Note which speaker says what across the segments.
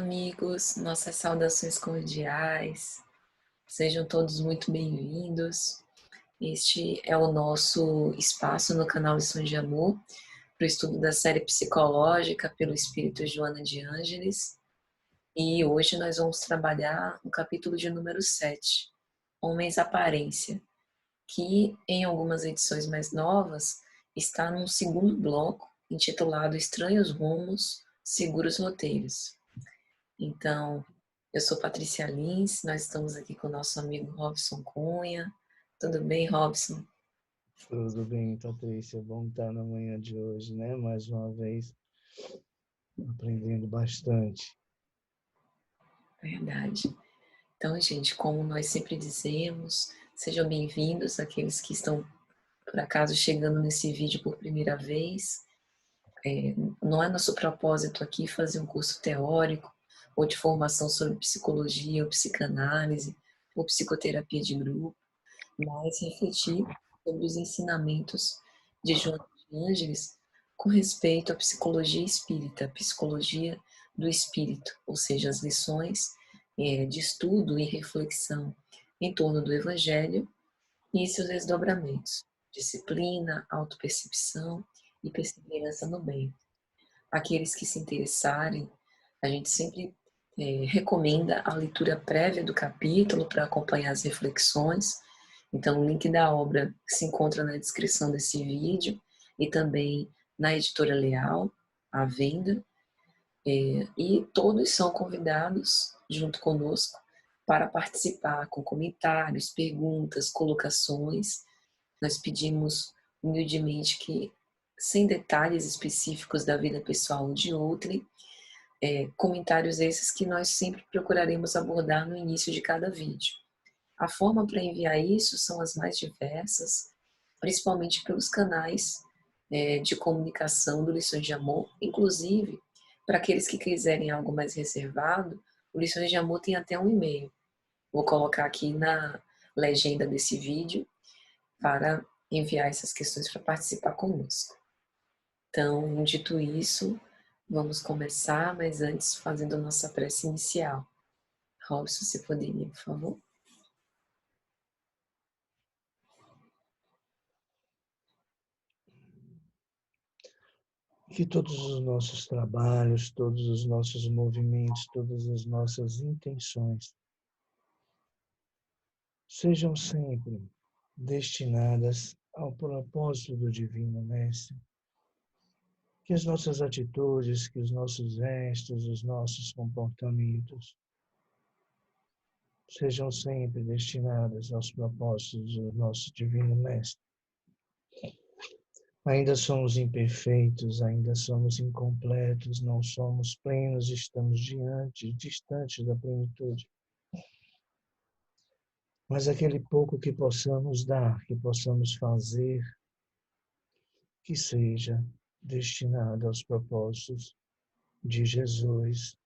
Speaker 1: amigos, nossas saudações cordiais, sejam todos muito bem-vindos. Este é o nosso espaço no canal Lições de Amor, para o estudo da série psicológica pelo Espírito Joana de Ângeles. E hoje nós vamos trabalhar o capítulo de número 7, Homens Aparência, que em algumas edições mais novas está num segundo bloco, intitulado Estranhos Rumos, Seguros Roteiros. Então, eu sou Patrícia Lins, nós estamos aqui com o nosso amigo Robson Cunha. Tudo bem, Robson?
Speaker 2: Tudo bem, Patrícia. Bom estar na manhã de hoje, né? Mais uma vez, aprendendo bastante.
Speaker 1: Verdade. Então, gente, como nós sempre dizemos, sejam bem-vindos aqueles que estão, por acaso, chegando nesse vídeo por primeira vez. Não é nosso propósito aqui fazer um curso teórico ou de formação sobre psicologia ou psicanálise ou psicoterapia de grupo, mas refletir sobre os ensinamentos de Joana de Ângeles com respeito à psicologia espírita, a psicologia do espírito, ou seja, as lições de estudo e reflexão em torno do Evangelho e seus desdobramentos, disciplina, autopercepção e perseverança no bem. Aqueles que se interessarem, a gente sempre recomenda a leitura prévia do capítulo para acompanhar as reflexões. Então, o link da obra se encontra na descrição desse vídeo e também na Editora Leal, à venda. E todos são convidados, junto conosco, para participar com comentários, perguntas, colocações. Nós pedimos humildemente que, sem detalhes específicos da vida pessoal de outrem, comentários esses que nós sempre procuraremos abordar no início de cada vídeo. A forma para enviar isso são as mais diversas, principalmente pelos canais de comunicação do Lições de Amor, inclusive para aqueles que quiserem algo mais reservado, o Lições de Amor tem até um e-mail. Vou colocar aqui na legenda desse vídeo para enviar essas questões para participar conosco. Então, dito isso, vamos começar, mas antes fazendo a nossa prece inicial. Robson, você poderia, por favor?
Speaker 2: Que todos os nossos trabalhos, todos os nossos movimentos, todas as nossas intenções sejam sempre destinadas ao propósito do Divino Mestre. Que as nossas atitudes, que os nossos gestos, os nossos comportamentos sejam sempre destinadas aos propósitos do nosso Divino Mestre. Ainda somos imperfeitos, ainda somos incompletos, não somos plenos, estamos distantes da plenitude. Mas aquele pouco que possamos dar, que possamos fazer, que seja destinado aos propósitos de Jesus.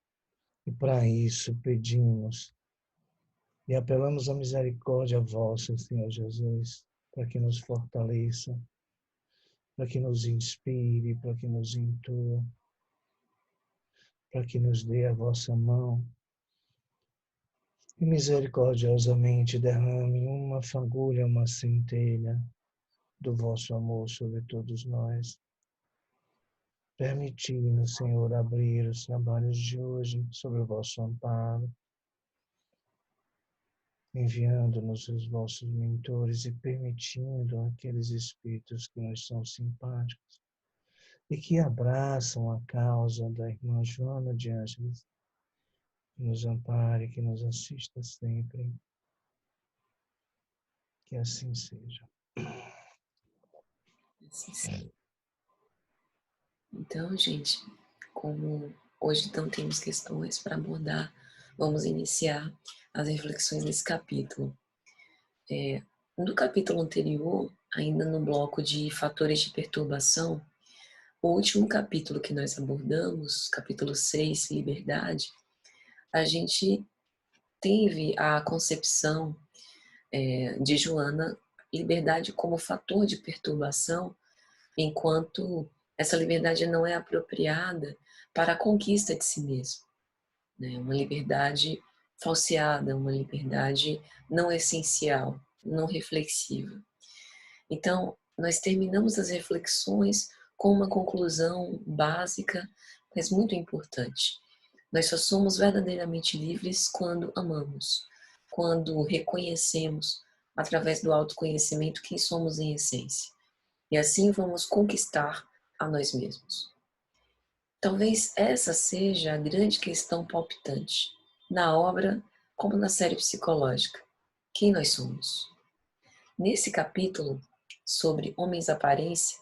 Speaker 2: E para isso pedimos e apelamos à misericórdia vossa, Senhor Jesus, para que nos fortaleça, para que nos inspire, para que nos intua, para que nos dê a vossa mão e misericordiosamente derrame uma fagulha, uma centelha do vosso amor sobre todos nós. Permitindo, Senhor, abrir os trabalhos de hoje sobre o vosso amparo, enviando-nos os vossos mentores e permitindo aqueles espíritos que nos são simpáticos e que abraçam a causa da irmã Joana de Ângeles, que nos ampare, que nos assista sempre. Que assim seja.
Speaker 1: Assim sim. Então, gente, como hoje não temos questões para abordar, vamos iniciar as reflexões desse capítulo. No capítulo anterior, ainda no bloco de fatores de perturbação, o último capítulo que nós abordamos, capítulo 6, liberdade, a gente teve a concepção de Joana, liberdade como fator de perturbação, enquanto essa liberdade não é apropriada para a conquista de si mesmo. né? Uma liberdade falseada, uma liberdade não essencial, não reflexiva. Então, nós terminamos as reflexões com uma conclusão básica, mas muito importante. Nós só somos verdadeiramente livres quando amamos, quando reconhecemos, através do autoconhecimento, quem somos em essência. E assim vamos conquistar a nós mesmos. Talvez essa seja a grande questão palpitante, na obra como na série psicológica. Quem nós somos? Nesse capítulo, sobre homens aparência,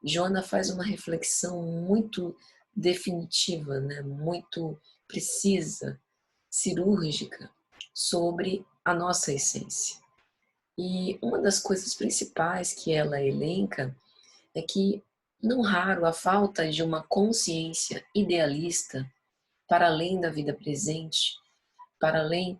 Speaker 1: Joana faz uma reflexão muito definitiva, né? Muito precisa, cirúrgica, sobre a nossa essência. E uma das coisas principais que ela elenca é que, não raro, a falta de uma consciência idealista para além da vida presente, para além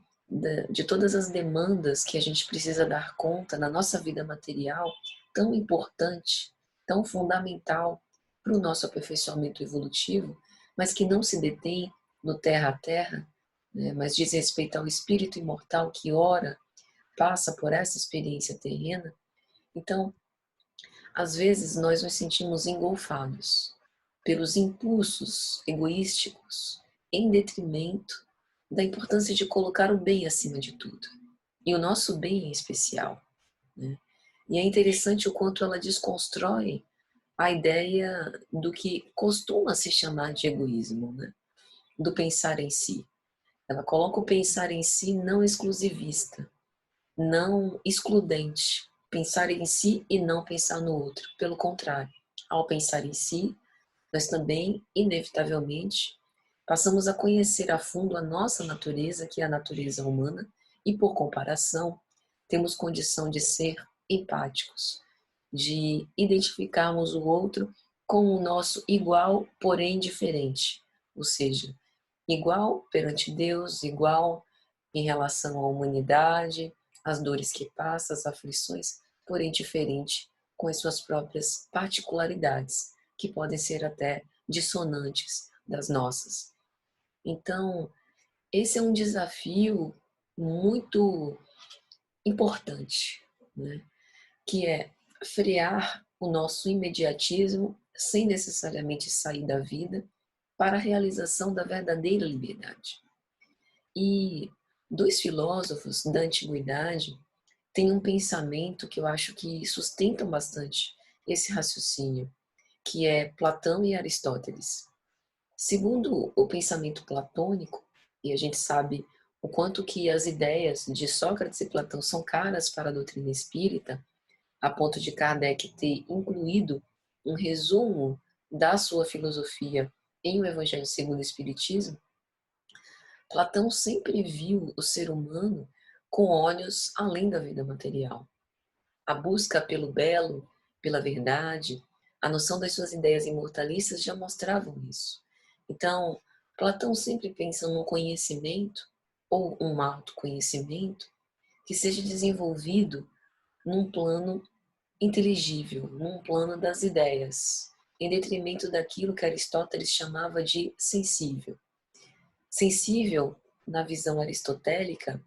Speaker 1: de todas as demandas que a gente precisa dar conta na nossa vida material, tão importante, tão fundamental para o nosso aperfeiçoamento evolutivo, mas que não se detém no terra a terra, né, mas diz respeito ao espírito imortal que ora passa por essa experiência terrena. Então, às vezes nós nos sentimos engolfados pelos impulsos egoísticos em detrimento da importância de colocar o bem acima de tudo. E o nosso bem em especial, né? E é interessante o quanto ela desconstrói a ideia do que costuma se chamar de egoísmo, né? Do pensar em si. Ela coloca o pensar em si não exclusivista, não excludente. Pensar em si e não pensar no outro. Pelo contrário, ao pensar em si, nós também, inevitavelmente, passamos a conhecer a fundo a nossa natureza, que é a natureza humana, e, por comparação, temos condição de ser empáticos, de identificarmos o outro como o nosso igual, porém diferente, ou seja, igual perante Deus, igual em relação à humanidade, às dores que passa, às aflições, porém diferente com as suas próprias particularidades, que podem ser até dissonantes das nossas. Então, esse é um desafio muito importante, né? Que é frear o nosso imediatismo sem necessariamente sair da vida para a realização da verdadeira liberdade. E dois filósofos da antiguidade têm um pensamento que eu acho que sustentam bastante esse raciocínio, que é Platão e Aristóteles. Segundo o pensamento platônico, e a gente sabe o quanto que as ideias de Sócrates e Platão são caras para a doutrina espírita, a ponto de Kardec ter incluído um resumo da sua filosofia em O Evangelho segundo o Espiritismo, Platão sempre viu o ser humano com olhos além da vida material. A busca pelo belo, pela verdade, a noção das suas ideias imortalistas já mostravam isso. Então, Platão sempre pensa num conhecimento ou um autoconhecimento que seja desenvolvido num plano inteligível, num plano das ideias, em detrimento daquilo que Aristóteles chamava de sensível. Sensível, na visão aristotélica,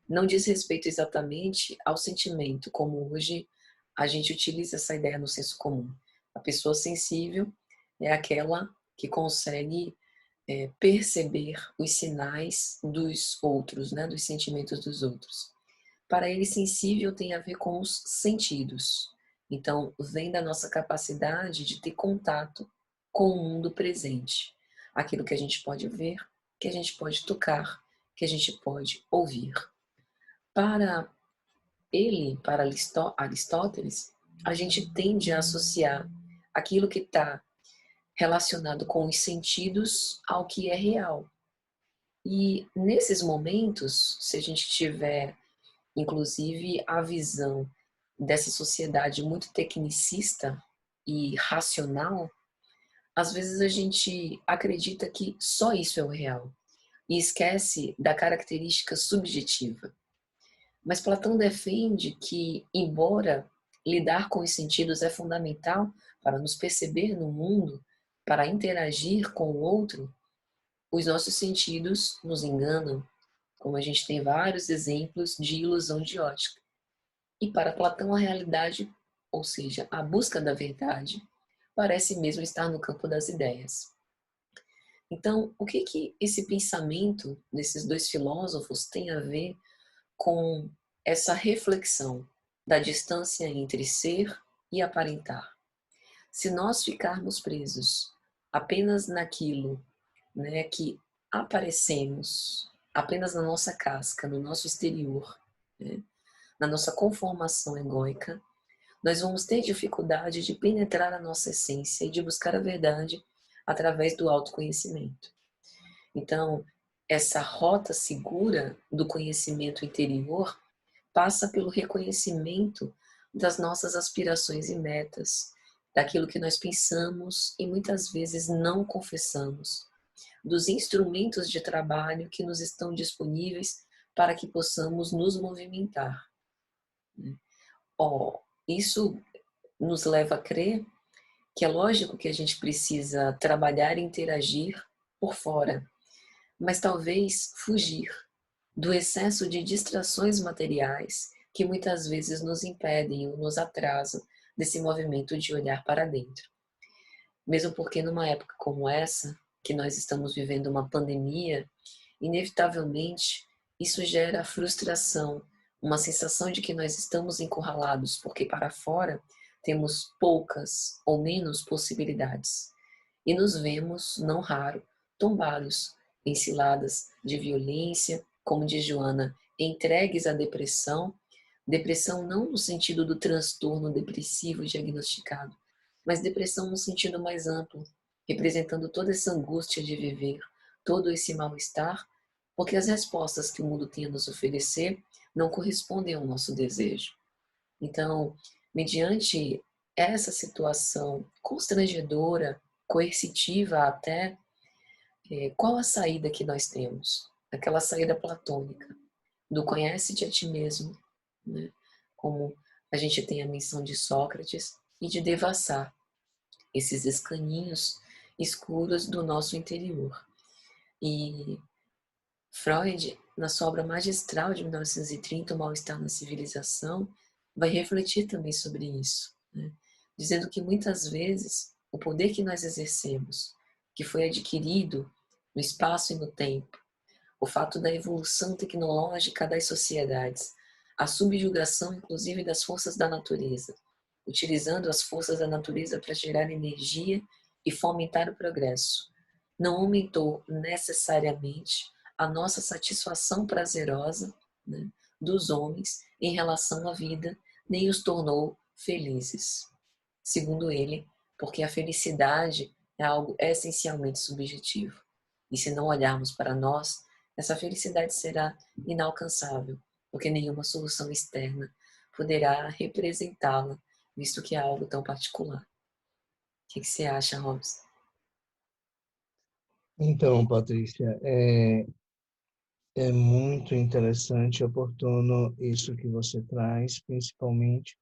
Speaker 1: não diz respeito exatamente ao sentimento, como hoje a gente utiliza essa ideia no senso comum. A pessoa sensível é aquela que consegue perceber os sinais dos outros, né, dos sentimentos dos outros. Para ele, sensível tem a ver com os sentidos. Então, vem da nossa capacidade de ter contato com o mundo presente. Aquilo que a gente pode ver, que a gente pode tocar, que a gente pode ouvir. Para ele, para Aristóteles, a gente tende a associar aquilo que está relacionado com os sentidos ao que é real. E nesses momentos, se a gente tiver, inclusive, a visão dessa sociedade muito tecnicista e racional, às vezes a gente acredita que só isso é o real e esquece da característica subjetiva. Mas Platão defende que, embora lidar com os sentidos é fundamental para nos perceber no mundo, para interagir com o outro, os nossos sentidos nos enganam, como a gente tem vários exemplos de ilusão de ótica. E para Platão, a realidade, ou seja, a busca da verdade, parece mesmo estar no campo das ideias. Então, o que que esse pensamento desses dois filósofos tem a ver com essa reflexão da distância entre ser e aparentar? Se nós ficarmos presos apenas naquilo, né, que aparecemos, apenas na nossa casca, no nosso exterior, né, na nossa conformação egóica, nós vamos ter dificuldade de penetrar a nossa essência e de buscar a verdade através do autoconhecimento. Então, essa rota segura do conhecimento interior passa pelo reconhecimento das nossas aspirações e metas, daquilo que nós pensamos e muitas vezes não confessamos, dos instrumentos de trabalho que nos estão disponíveis para que possamos nos movimentar. Isso nos leva a crer que é lógico que a gente precisa trabalhar e interagir por fora, mas talvez fugir do excesso de distrações materiais que muitas vezes nos impedem ou nos atrasam desse movimento de olhar para dentro. Mesmo porque numa época como essa, que nós estamos vivendo uma pandemia, inevitavelmente isso gera frustração, uma sensação de que nós estamos encurralados, porque para fora temos poucas ou menos possibilidades. E nos vemos, não raro, tombados em ciladas de violência, como diz Joana, entregues à depressão, depressão não no sentido do transtorno depressivo diagnosticado, mas depressão no sentido mais amplo, representando toda essa angústia de viver, todo esse mal-estar, porque as respostas que o mundo tem a nos oferecer não correspondem ao nosso desejo. Então, mediante essa situação constrangedora, coercitiva até, qual a saída que nós temos? Aquela saída platônica, do conhece-te a ti mesmo, né? Como a gente tem a menção de Sócrates, e de devassar esses escaninhos escuros do nosso interior. E Freud, na sua obra magistral de 1930, O Mal-Estar na Civilização, vai refletir também sobre isso, né? Dizendo que muitas vezes o poder que nós exercemos, que foi adquirido no espaço e no tempo, o fato da evolução tecnológica das sociedades, a subjugação inclusive das forças da natureza, utilizando as forças da natureza para gerar energia e fomentar o progresso, não aumentou necessariamente a nossa satisfação prazerosa, né, dos homens em relação à vida, nem os tornou felizes. Segundo ele, porque a felicidade é algo essencialmente subjetivo. E se não olharmos para nós, essa felicidade será inalcançável, porque nenhuma solução externa poderá representá-la, visto que é algo tão particular. O que você acha, Robson?
Speaker 2: Então, Patrícia, é muito interessante e oportuno isso que você traz, principalmente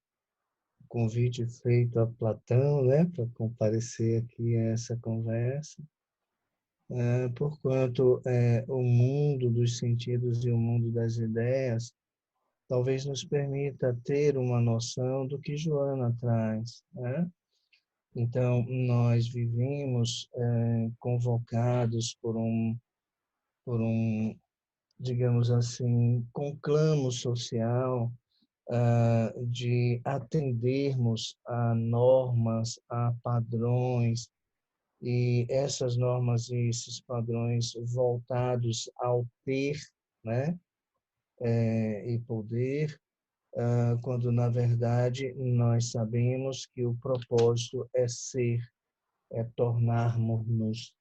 Speaker 2: o convite feito a Platão, né, para comparecer aqui a essa conversa, porquanto o mundo dos sentidos e o mundo das ideias talvez nos permita ter uma noção do que Joana traz, né? Então, nós vivemos convocados por um, digamos assim, conclamo social, de atendermos a normas, a padrões, e essas normas e esses padrões voltados ao ter, né, e poder, quando na verdade nós sabemos que o propósito é ser, é tornarmos-nos.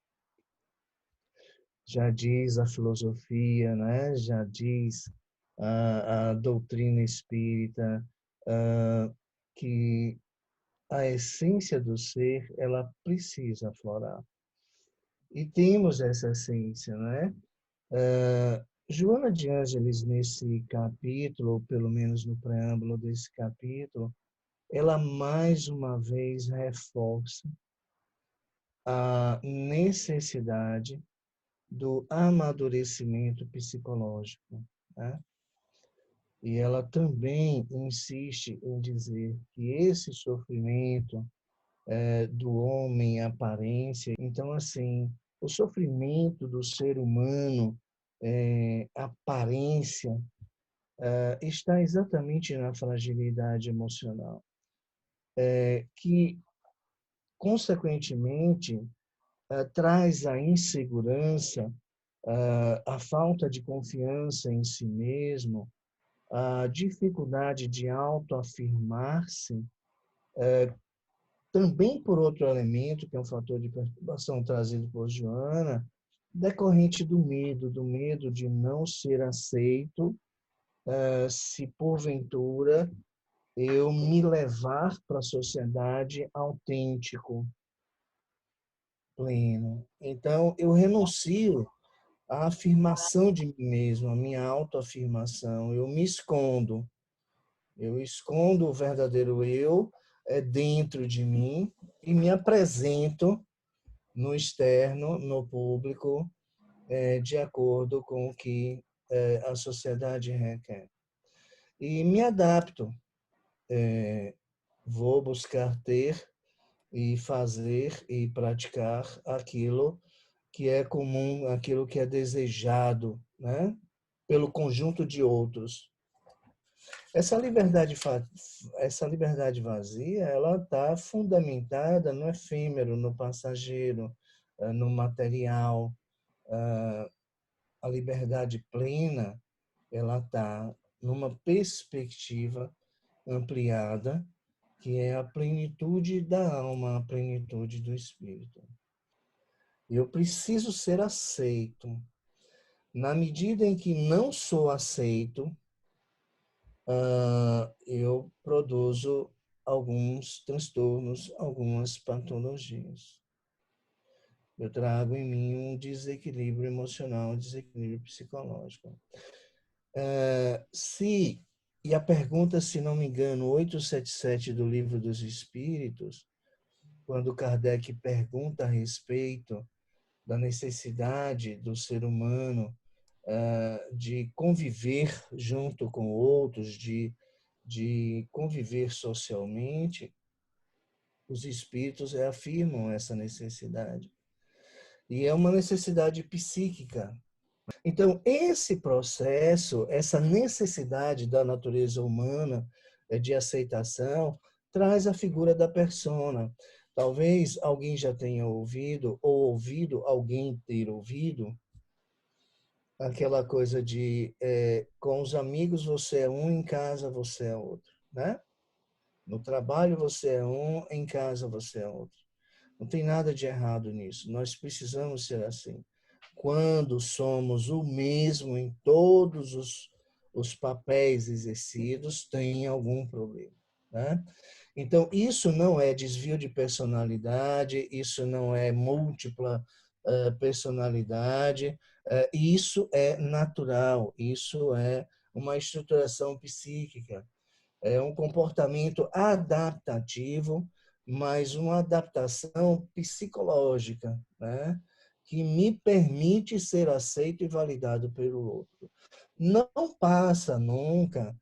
Speaker 2: Já diz a filosofia, né? Já diz a doutrina espírita, que a essência do ser, ela precisa aflorar. E temos essa essência, né? Joana de Ângeles, nesse capítulo, ou pelo menos no preâmbulo desse capítulo, ela mais uma vez reforça a necessidade do amadurecimento psicológico, né? E ela também insiste em dizer que esse sofrimento do homem, aparência, então, assim, o sofrimento do ser humano, aparência, está exatamente na fragilidade emocional, que, consequentemente, traz a insegurança, a falta de confiança em si mesmo, a dificuldade de autoafirmar-se, também por outro elemento, que é um fator de perturbação trazido por Joana, decorrente do medo de não ser aceito, se porventura eu me levar para a sociedade autêntico, pleno. Então, eu renuncio à afirmação de mim mesmo, à minha autoafirmação. Eu escondo o verdadeiro eu dentro de mim e me apresento no externo, no público, de acordo com o que a sociedade requer. E me adapto. Vou buscar ter e fazer e praticar aquilo que é comum, aquilo que é desejado, né? Pelo conjunto de outros. Essa liberdade, essa liberdade vazia, ela está fundamentada no efêmero, no passageiro, no material. A liberdade plena, ela está numa perspectiva ampliada, que é a plenitude da alma, a plenitude do espírito. Eu preciso ser aceito. Na medida em que não sou aceito, eu produzo alguns transtornos, algumas patologias. Eu trago em mim um desequilíbrio emocional, um desequilíbrio psicológico. E a pergunta, se não me engano, 877 do Livro dos Espíritos, quando Kardec pergunta a respeito da necessidade do ser humano de conviver junto com outros, de conviver socialmente, os espíritos reafirmam essa necessidade. E é uma necessidade psíquica. Então, esse processo, essa necessidade da natureza humana de aceitação, traz a figura da persona. Talvez alguém já tenha ouvido, ou ouvido alguém ter ouvido, aquela coisa de com os amigos você é um, em casa você é outro, né? No trabalho você é um, em casa você é outro. Não tem nada de errado nisso. Nós precisamos ser assim. Quando somos o mesmo em todos os papéis exercidos, tem algum problema, né? Então, isso não é desvio de personalidade, isso não é múltipla personalidade, isso é natural, isso é uma estruturação psíquica, é um comportamento adaptativo, mas uma adaptação psicológica, né? Que me permite ser aceito e validado pelo outro. Não passa nunca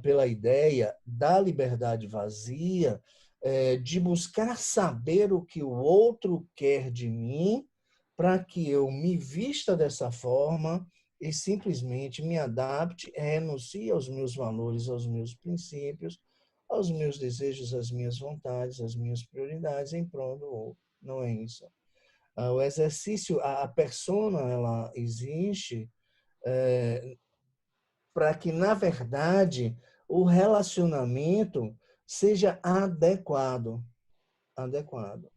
Speaker 2: pela ideia da liberdade vazia, de buscar saber o que o outro quer de mim, para que eu me vista dessa forma e simplesmente me adapte, renuncie aos meus valores, aos meus princípios, aos meus desejos, às minhas vontades, às minhas prioridades em prol do outro. Não é isso. O exercício, a persona, ela existe para que, na verdade, o relacionamento seja adequado. Adequado.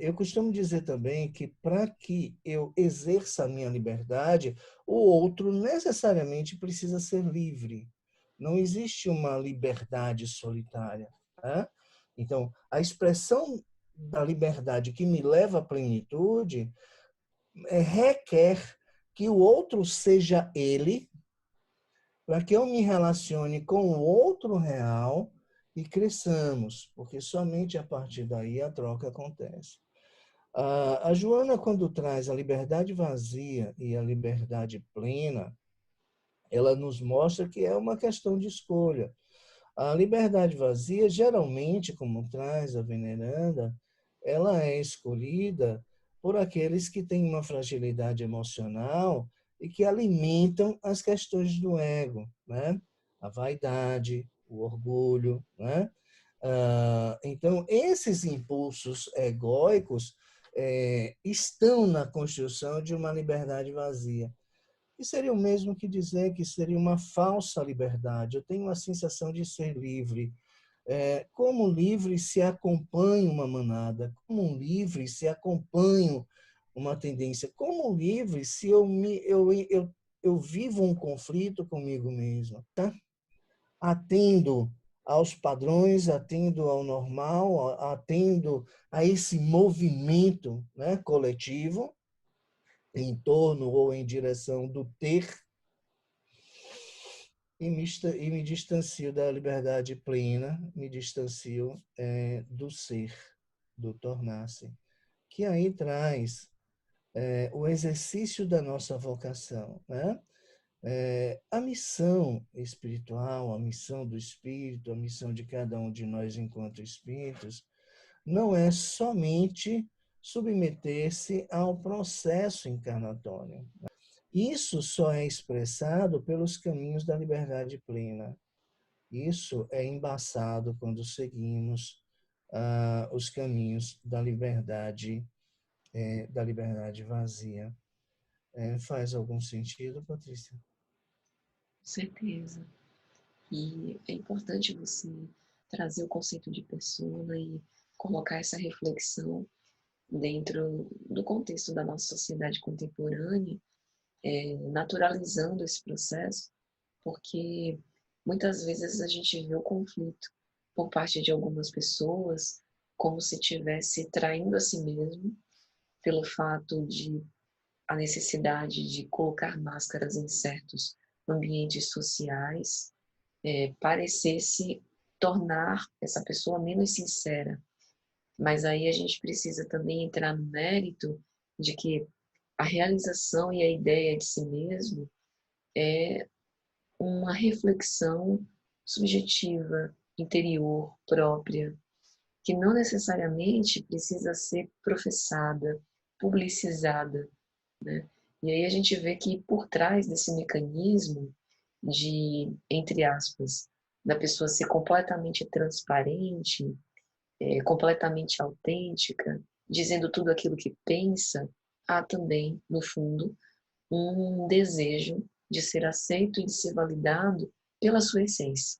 Speaker 2: Eu costumo dizer também que, para que eu exerça a minha liberdade, o outro necessariamente precisa ser livre. Não existe uma liberdade solitária. Né? Então, a expressão da liberdade que me leva à plenitude requer que o outro seja ele, para que eu me relacione com o outro real e cresçamos, porque somente a partir daí a troca acontece. A Joana, quando traz a liberdade vazia e a liberdade plena, ela nos mostra que é uma questão de escolha. A liberdade vazia, geralmente, como traz a veneranda, ela é escolhida por aqueles que têm uma fragilidade emocional e que alimentam as questões do ego, né? A vaidade, o orgulho, né? Então, esses impulsos egóicos estão na construção de uma liberdade vazia. E seria o mesmo que dizer que seria uma falsa liberdade. Eu tenho a sensação de ser livre. Como livre se acompanha uma manada? Como livre se acompanho uma tendência? Como livre se eu vivo um conflito comigo mesmo? Tá? Atendo aos padrões, atendo ao normal, atendo a esse movimento, né, coletivo, em torno ou em direção do ter, e me distancio da liberdade plena, me distancio do ser, do tornar-se, que aí traz o exercício da nossa vocação, né? A missão espiritual, a missão do espírito, a missão de cada um de nós enquanto espíritos, não é somente submeter-se ao processo encarnatório. Isso só é expressado pelos caminhos da liberdade plena. Isso é embaçado quando seguimos os caminhos da liberdade vazia. Faz algum sentido, Patrícia?
Speaker 1: Com certeza. E é importante você trazer o conceito de persona e colocar essa reflexão dentro do contexto da nossa sociedade contemporânea, naturalizando esse processo, porque muitas vezes a gente vê o conflito por parte de algumas pessoas como se estivesse traindo a si mesmo pelo fato de a necessidade de colocar máscaras em certos ambientes sociais, parecesse tornar essa pessoa menos sincera. Mas aí a gente precisa também entrar no mérito de que a realização e a ideia de si mesmo é uma reflexão subjetiva, interior, própria, que não necessariamente precisa ser professada, publicizada, né? E aí a gente vê que por trás desse mecanismo de, entre aspas, da pessoa ser completamente transparente, completamente autêntica, dizendo tudo aquilo que pensa, há também, no fundo, um desejo de ser aceito e de ser validado pela sua essência,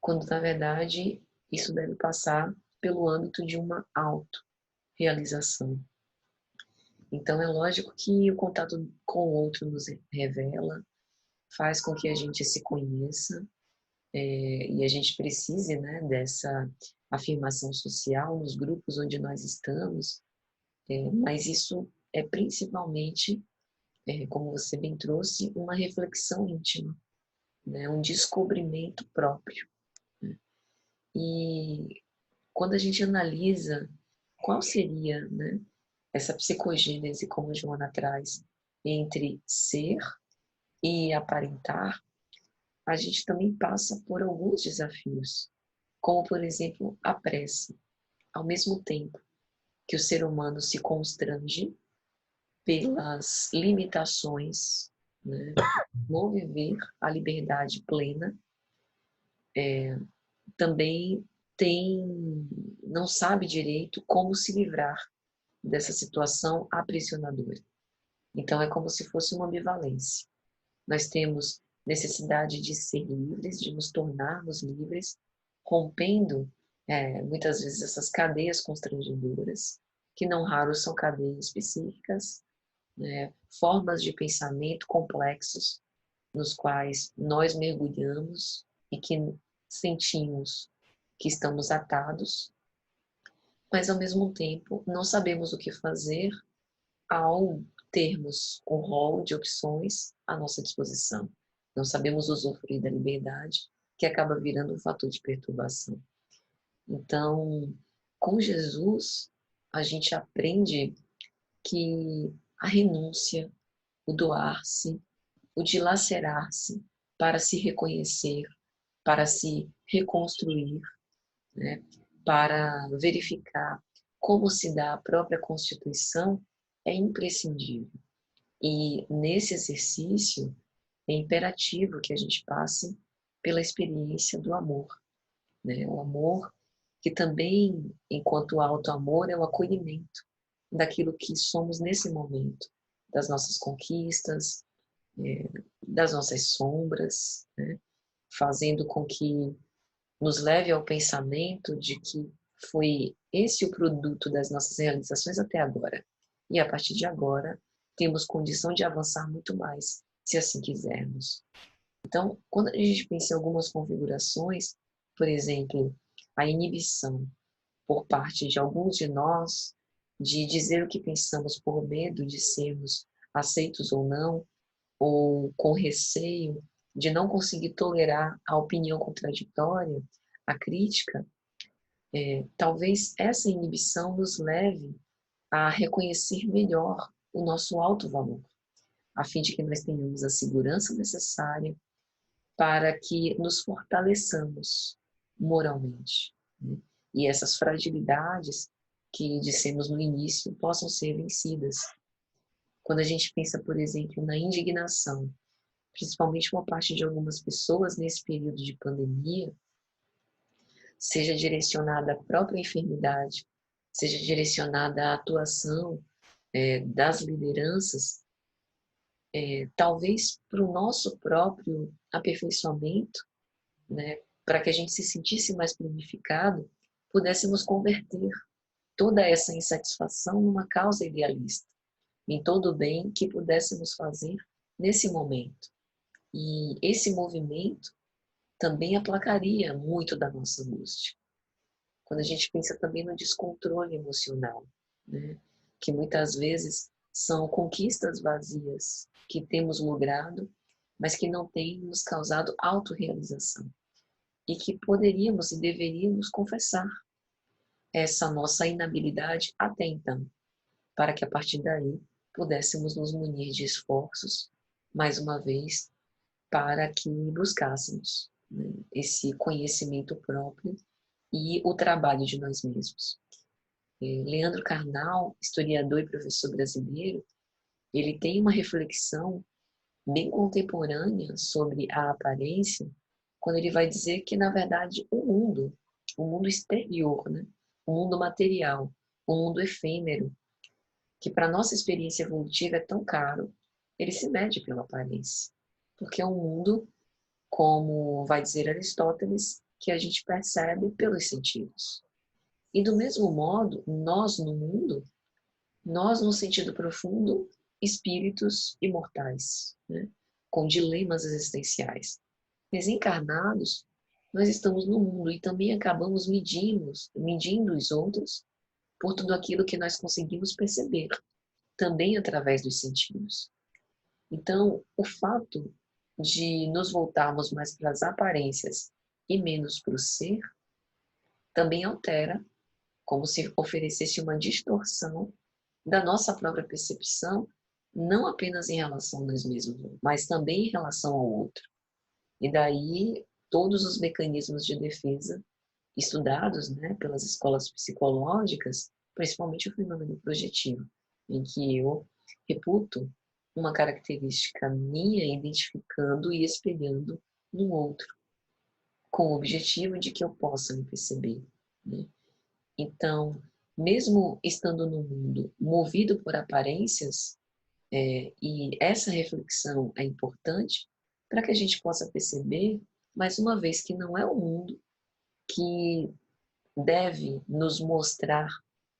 Speaker 1: quando na verdade isso deve passar pelo âmbito de uma autorrealização. Então é lógico que o contato com o outro nos revela, faz com que a gente se conheça, e a gente precise, né, dessa afirmação social nos grupos onde nós estamos, mas isso é principalmente, como você bem trouxe, uma reflexão íntima, né, um descobrimento próprio. Né? E quando a gente analisa qual seria, né, essa psicogênese, como a Joana traz, entre ser e aparentar, a gente também passa por alguns desafios, como, por exemplo, a pressa. Ao mesmo tempo que o ser humano se constrange pelas limitações, né, no viver a liberdade plena, também não sabe direito como se livrar dessa situação aprisionadora. Então é como se fosse uma ambivalência. Nós temos necessidade de ser livres, de nos tornarmos livres, rompendo muitas vezes essas cadeias constrangedoras, que não raros são cadeias psíquicas, né, formas de pensamento complexos, nos quais nós mergulhamos e que sentimos que estamos atados, mas ao mesmo tempo não sabemos o que fazer ao termos um rol de opções à nossa disposição. Não sabemos usufruir da liberdade, que acaba virando um fator de perturbação. Então, com Jesus, a gente aprende que a renúncia, o doar-se, o dilacerar-se para se reconhecer, para se reconstruir, né, para verificar como se dá a própria constituição, é imprescindível. E nesse exercício é imperativo que a gente passe pela experiência do amor, né? O amor que também, enquanto auto-amor, é o acolhimento daquilo que somos nesse momento, das nossas conquistas, das nossas sombras, né? Fazendo com que nos leve ao pensamento de que foi esse o produto das nossas realizações até agora. E a partir de agora, temos condição de avançar muito mais, se assim quisermos. Então, quando a gente pensa em algumas configurações, por exemplo, a inibição por parte de alguns de nós de dizer o que pensamos por medo de sermos aceitos ou não, ou com receio de não conseguir tolerar a opinião contraditória, a crítica, talvez essa inibição nos leve a reconhecer melhor o nosso alto valor, a fim de que nós tenhamos a segurança necessária para que nos fortaleçamos moralmente, né? E essas fragilidades que dissemos no início possam ser vencidas. Quando a gente pensa, por exemplo, na indignação, principalmente uma parte de algumas pessoas nesse período de pandemia, seja direcionada à própria enfermidade, seja direcionada à atuação das lideranças, talvez para o nosso próprio aperfeiçoamento, né, para que a gente se sentisse mais planificado, pudéssemos converter toda essa insatisfação numa causa idealista, em todo o bem que pudéssemos fazer nesse momento. E esse movimento também aplacaria muito da nossa angústia. Quando a gente pensa também no descontrole emocional, né, que muitas vezes são conquistas vazias que temos logrado, mas que não têm nos causado autorrealização. E que poderíamos e deveríamos confessar essa nossa inabilidade até então, para que a partir daí pudéssemos nos munir de esforços, mais uma vez, para que buscássemos, né, esse conhecimento próprio e o trabalho de nós mesmos. Leandro Carnal, historiador e professor brasileiro, ele tem uma reflexão bem contemporânea sobre a aparência, quando ele vai dizer que, na verdade, o mundo exterior, né, o mundo material, o mundo efêmero, que para a nossa experiência evolutiva é tão caro, ele se mede pela aparência. Porque é um mundo, como vai dizer Aristóteles, que a gente percebe pelos sentidos. E do mesmo modo, nós no mundo, nós no sentido profundo, espíritos imortais, né, com dilemas existenciais. Desencarnados, nós estamos no mundo e também acabamos medindo os outros por tudo aquilo que nós conseguimos perceber, também através dos sentidos. Então, o fato de nos voltarmos mais para as aparências e menos para o ser, também altera, como se oferecesse uma distorção da nossa própria percepção, não apenas em relação a nós mesmos, mas também em relação ao outro. E daí, todos os mecanismos de defesa estudados, né, pelas escolas psicológicas, principalmente o fenômeno projetivo, em que eu reputo uma característica minha identificando e espelhando no outro, com o objetivo de que eu possa me perceber, né? Então, mesmo estando no mundo movido por aparências, e essa reflexão é importante para que a gente possa perceber, mais uma vez, que não é o mundo que deve nos mostrar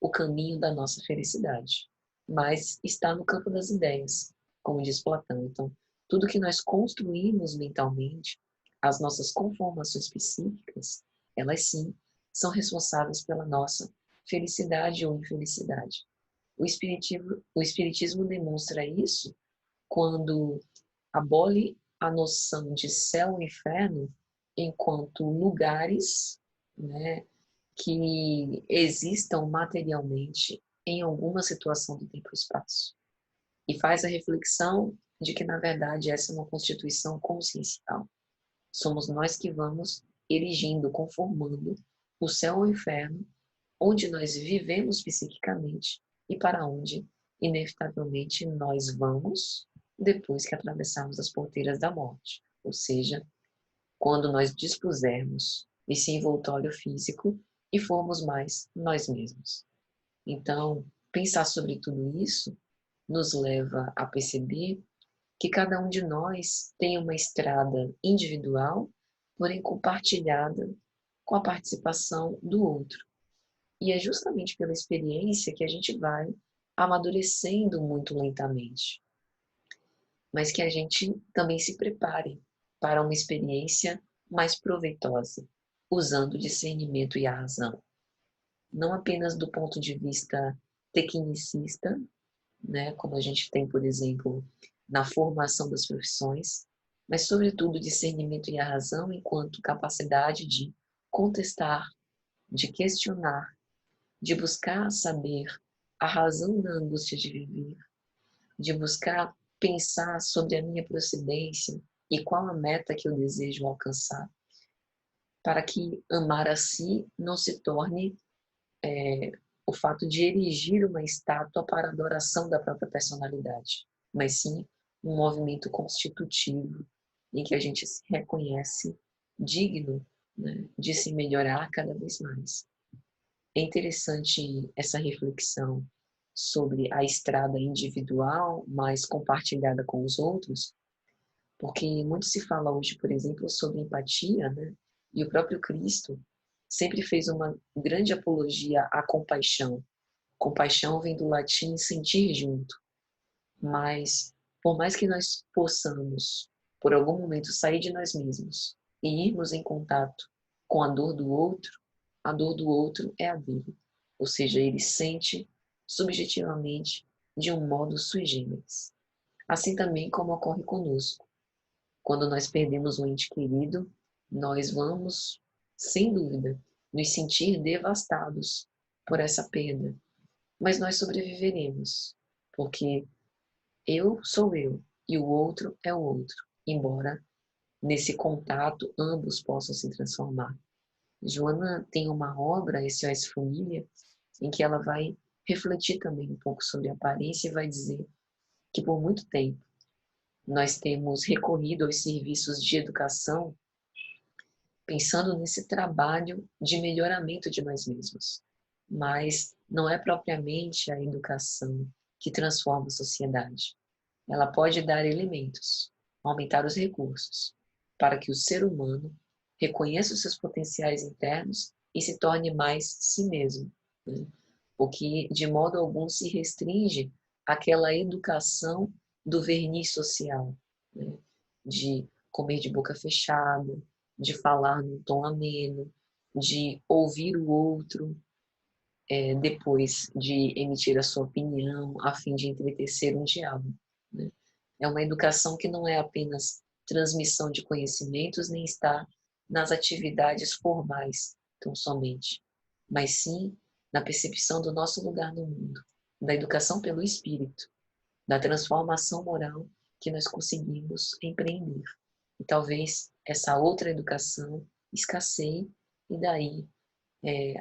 Speaker 1: o caminho da nossa felicidade, mas está no campo das ideias, como diz Platão. Então, tudo que nós construímos mentalmente, as nossas conformações psíquicas, elas sim são responsáveis pela nossa felicidade ou infelicidade. O espiritismo demonstra isso quando abole a noção de céu e inferno enquanto lugares, né, que existam materialmente em alguma situação do tempo e espaço. E faz a reflexão de que, na verdade, essa é uma constituição consciencial. Somos nós que vamos erigindo, conformando o céu ou o inferno, onde nós vivemos psiquicamente e para onde, inevitavelmente, nós vamos depois que atravessarmos as porteiras da morte. Ou seja, quando nós dispusermos esse envoltório físico e formos mais nós mesmos. Então, pensar sobre tudo isso nos leva a perceber que cada um de nós tem uma estrada individual, porém compartilhada com a participação do outro. E é justamente pela experiência que a gente vai amadurecendo muito lentamente, mas que a gente também se prepare para uma experiência mais proveitosa, usando o discernimento e a razão. Não apenas do ponto de vista tecnicista, né, como a gente tem, por exemplo, na formação das profissões, mas, sobretudo, o discernimento e a razão enquanto capacidade de contestar, de questionar, de buscar saber a razão da angústia de viver, de buscar pensar sobre a minha procedência e qual a meta que eu desejo alcançar, para que amar a si não se torne o fato de erigir uma estátua para adoração da própria personalidade, mas sim um movimento constitutivo em que a gente se reconhece digno, né, de se melhorar cada vez mais. É interessante essa reflexão sobre a estrada individual, mas compartilhada com os outros, porque muito se fala hoje, por exemplo, sobre empatia, né? E o próprio Cristo sempre fez uma grande apologia à compaixão. Compaixão vem do latim sentir junto, mas por mais que nós possamos, por algum momento, sair de nós mesmos e irmos em contato com a dor do outro é a dele. Ou seja, ele sente subjetivamente de um modo sui generis. Assim também como ocorre conosco. Quando nós perdemos um ente querido, nós vamos, sem dúvida, nos sentir devastados por essa perda. Mas nós sobreviveremos, porque eu sou eu e o outro é o outro, embora nesse contato ambos possam se transformar. Joana tem uma obra, SOS Família, em que ela vai refletir também um pouco sobre a aparência e vai dizer que por muito tempo nós temos recorrido aos serviços de educação pensando nesse trabalho de melhoramento de nós mesmos. Mas não é propriamente a educação que transforma a sociedade. Ela pode dar elementos, aumentar os recursos, para que o ser humano reconheça os seus potenciais internos e se torne mais si mesmo, né? O que de modo algum se restringe àquela educação do verniz social, né? De comer de boca fechada, de falar num tom ameno, de ouvir o outro, depois de emitir a sua opinião, a fim de entretecer um diálogo, né? É uma educação que não é apenas transmissão de conhecimentos, nem está nas atividades formais, tão somente, mas sim na percepção do nosso lugar no mundo, da educação pelo espírito, da transformação moral que nós conseguimos empreender. E talvez essa outra educação escasseie e daí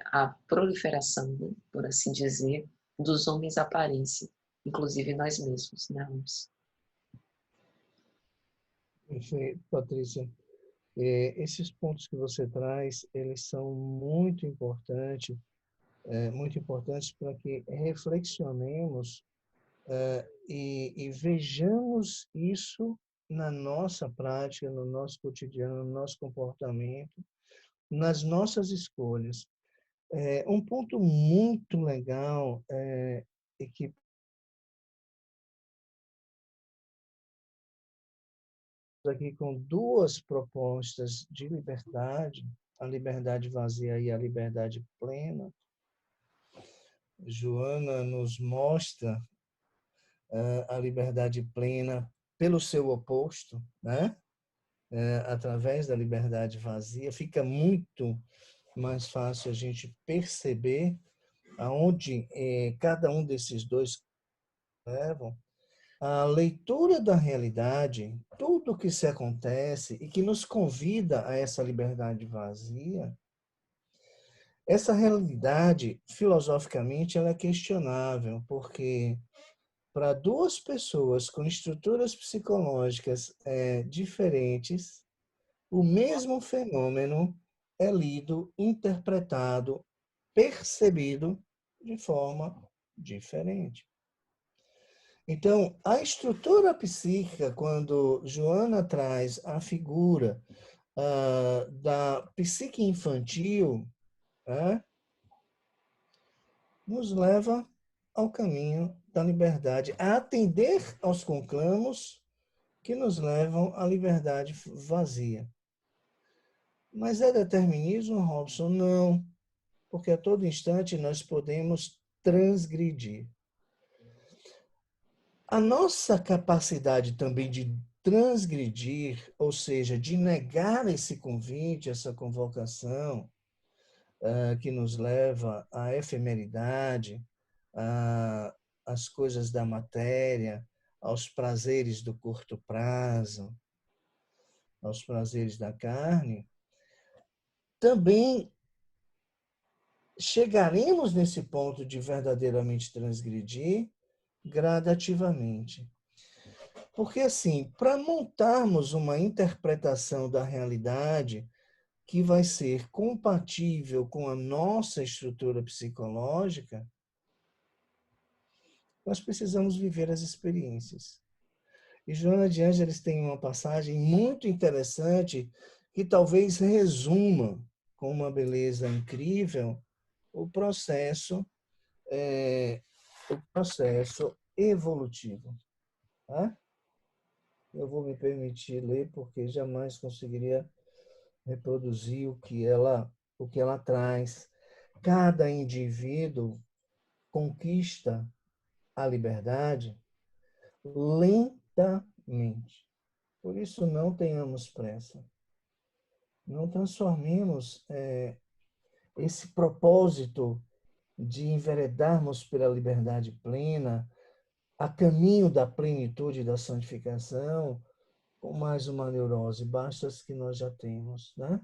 Speaker 1: a proliferação, né, por assim dizer, dos homens aparência, inclusive nós mesmos, né, Ramos?
Speaker 2: Perfeito, Patrícia. Esses pontos que você traz, eles são muito importantes para que reflexionemos e vejamos isso na nossa prática, no nosso cotidiano, no nosso comportamento, nas nossas escolhas. Um ponto muito legal é que aqui com duas propostas de liberdade, a liberdade vazia e a liberdade plena. Joana nos mostra a liberdade plena pelo seu oposto, né? Através da liberdade vazia, fica muito mais fácil a gente perceber aonde cada um desses dois levam, a leitura da realidade, tudo que se acontece e que nos convida a essa liberdade vazia, essa realidade, filosoficamente, ela é questionável, porque para duas pessoas com estruturas psicológicas diferentes, o mesmo fenômeno é lido, interpretado, percebido de forma diferente. Então, a estrutura psíquica, quando Joana traz a figura da psique infantil, nos leva ao caminho da liberdade, a atender aos conclamos que nos levam à liberdade vazia. Mas é determinismo, Robson? Não, porque a todo instante nós podemos transgredir. A nossa capacidade também de transgredir, ou seja, de negar esse convite, essa convocação, que nos leva à efemeridade, às coisas da matéria, aos prazeres do curto prazo, aos prazeres da carne, também chegaremos nesse ponto de verdadeiramente transgredir gradativamente. Porque, assim, para montarmos uma interpretação da realidade que vai ser compatível com a nossa estrutura psicológica, nós precisamos viver as experiências. E Joana de Ângeles tem uma passagem muito interessante que talvez resuma com uma beleza incrível o processo, o processo evolutivo. Tá? Eu vou me permitir ler porque jamais conseguiria reproduzir o que ela traz. Cada indivíduo conquista a liberdade lentamente. Por isso, não tenhamos pressa. Não transformemos esse propósito de enveredarmos pela liberdade plena, a caminho da plenitude e da santificação, com mais uma neurose, basta as que nós já temos, né?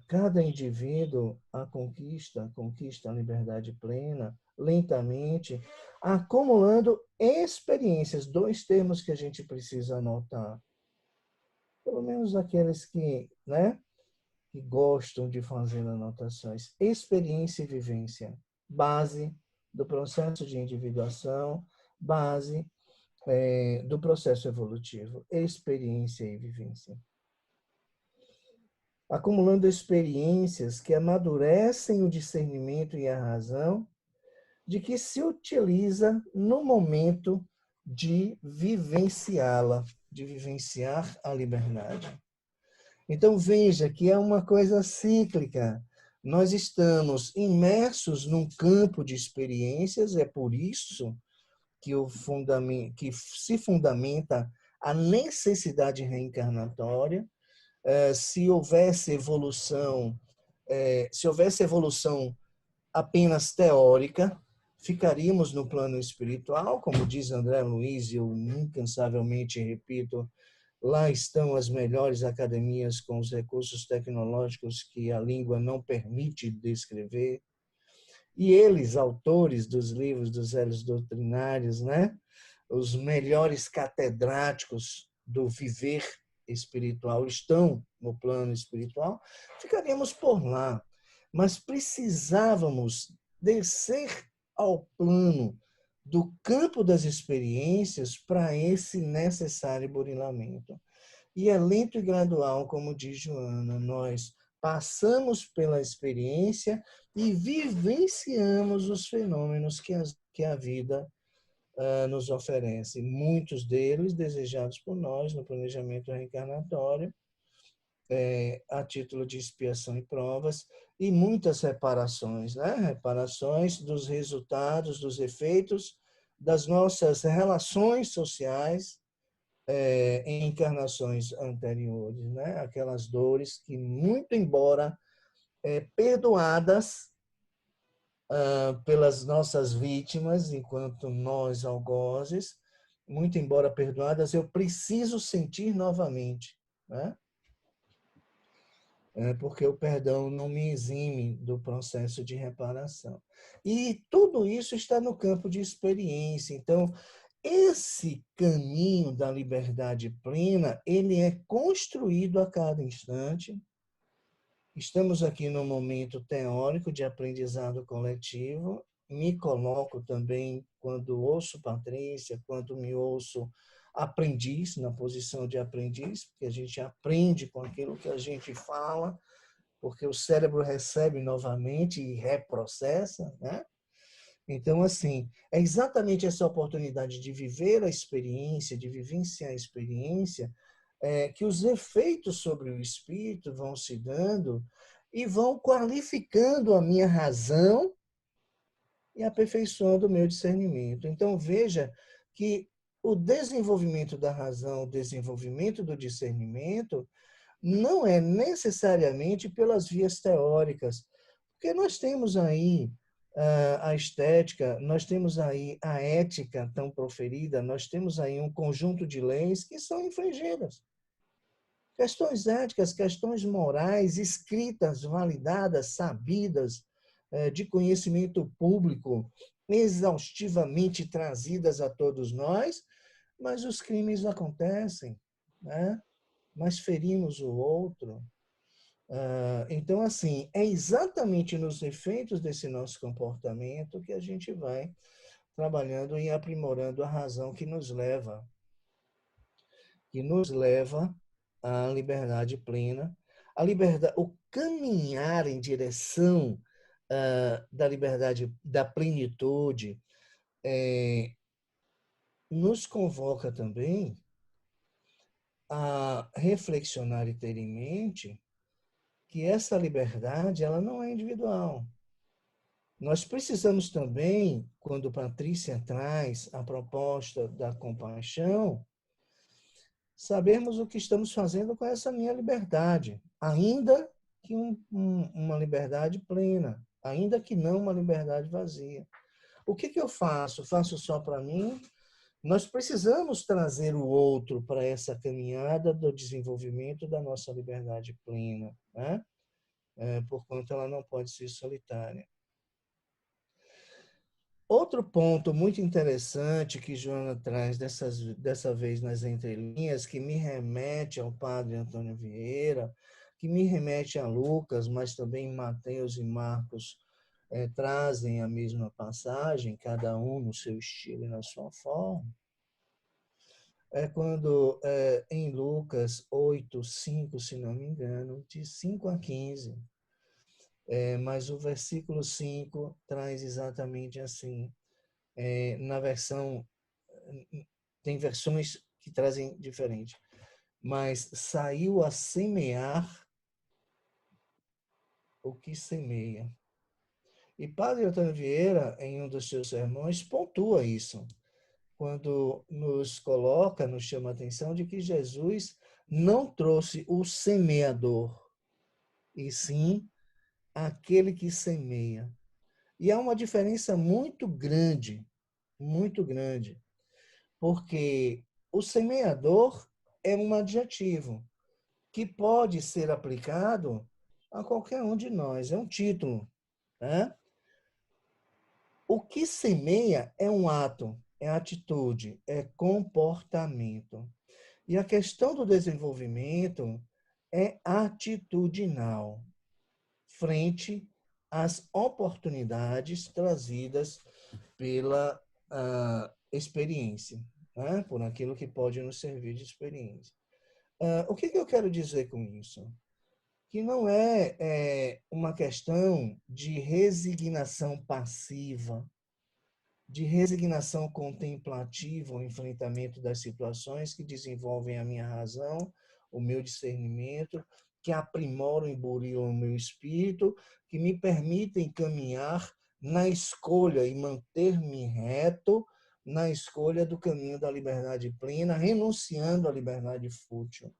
Speaker 2: Cada indivíduo conquista a liberdade plena, lentamente, acumulando experiências, dois termos que a gente precisa anotar. Pelo menos aqueles que gostam de fazer anotações. Experiência e vivência, base do processo de individuação, base do processo evolutivo. Experiência e vivência. Acumulando experiências que amadurecem o discernimento e a razão de que se utiliza no momento de vivenciá-la, de vivenciar a liberdade. Então, veja que é uma coisa cíclica. Nós estamos imersos num campo de experiências, é por isso que se fundamenta a necessidade reencarnatória. Se houvesse evolução apenas teórica, ficaríamos no plano espiritual, como diz André Luiz, e eu incansavelmente repito, lá estão as melhores academias com os recursos tecnológicos que a língua não permite descrever. E eles, autores dos livros dos velhos doutrinários, né? Os melhores catedráticos do viver espiritual estão no plano espiritual, ficaríamos por lá. Mas precisávamos descer ao plano do campo das experiências para esse necessário burilamento. E é lento e gradual, como diz Joana, nós passamos pela experiência e vivenciamos os fenômenos que a vida nos oferece. Muitos deles desejados por nós no planejamento reencarnatório, a título de expiação e provas, e muitas reparações, né? Reparações dos resultados, dos efeitos das nossas relações sociais em encarnações anteriores, né? Aquelas dores que, muito embora perdoadas, pelas nossas vítimas, enquanto nós, algozes, muito embora perdoadas, eu preciso sentir novamente, né? Porque o perdão não me exime do processo de reparação. E tudo isso está no campo de experiência. Então, esse caminho da liberdade plena, ele é construído a cada instante. Estamos aqui no momento teórico de aprendizado coletivo. Me coloco também, quando ouço Patrícia, quando me ouço aprendiz, na posição de aprendiz, porque a gente aprende com aquilo que a gente fala, porque o cérebro recebe novamente e reprocessa, né? Então, assim, é exatamente essa oportunidade de viver a experiência, de vivenciar a experiência, que os efeitos sobre o espírito vão se dando e vão qualificando a minha razão e aperfeiçoando o meu discernimento. Então, veja que o desenvolvimento da razão, o desenvolvimento do discernimento, não é necessariamente pelas vias teóricas, porque nós temos aí a estética, nós temos aí a ética tão proferida, nós temos aí um conjunto de leis que são infringidas. Questões éticas, questões morais, escritas, validadas, sabidas, de conhecimento público, exaustivamente trazidas a todos nós, mas os crimes acontecem, né? Mas ferimos o outro. Então, assim, é exatamente nos efeitos desse nosso comportamento que a gente vai trabalhando e aprimorando a razão que nos leva à liberdade plena, a liberdade, o caminhar em direção da liberdade, da plenitude, nos convoca também a reflexionar e ter em mente que essa liberdade ela não é individual. Nós precisamos também, quando Patrícia traz a proposta da compaixão, sabermos o que estamos fazendo com essa minha liberdade, ainda que uma liberdade plena, ainda que não uma liberdade vazia. O que eu faço? Faço só para mim? Nós precisamos trazer o outro para essa caminhada do desenvolvimento da nossa liberdade plena, né? Porquanto ela não pode ser solitária. Outro ponto muito interessante que Joana traz dessa vez nas entrelinhas, que me remete ao padre Antônio Vieira, que me remete a Lucas, mas também Mateus e Marcos trazem a mesma passagem, cada um no seu estilo e na sua forma, é quando em Lucas 8:5, se não me engano, de 5 a 15, mas o versículo 5 traz exatamente assim. Na versão, tem versões que trazem diferente, mas saiu a semear o que semeia. E Padre Antônio Vieira, em um dos seus sermões, pontua isso, quando nos chama a atenção de que Jesus não trouxe o semeador, e sim aquele que semeia. E há uma diferença muito grande, porque o semeador é um adjetivo que pode ser aplicado a qualquer um de nós, é um título, né? O que semeia é um ato, é atitude, é comportamento. E a questão do desenvolvimento é atitudinal, frente às oportunidades trazidas pela experiência, né? Por aquilo que pode nos servir de experiência. O que eu quero dizer com isso? Que não é uma questão de resignação passiva, de resignação contemplativa ao enfrentamento das situações que desenvolvem a minha razão, o meu discernimento, que aprimoram e burilam o meu espírito, que me permitem caminhar na escolha e manter-me reto na escolha do caminho da liberdade plena, renunciando à liberdade fútil.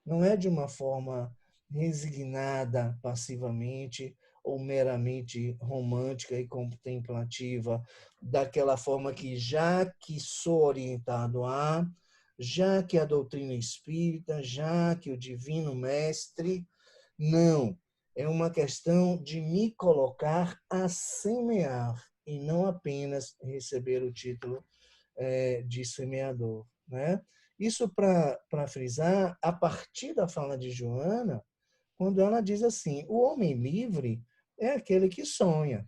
Speaker 2: Não é de uma forma resignada passivamente ou meramente romântica e contemplativa, daquela forma que já que sou orientado a, já que a doutrina espírita, já que o divino mestre, não. É uma questão de me colocar a semear e não apenas receber o título de semeador, né? Isso para frisar, a partir da fala de Joana, quando ela diz assim: o homem livre é aquele que sonha,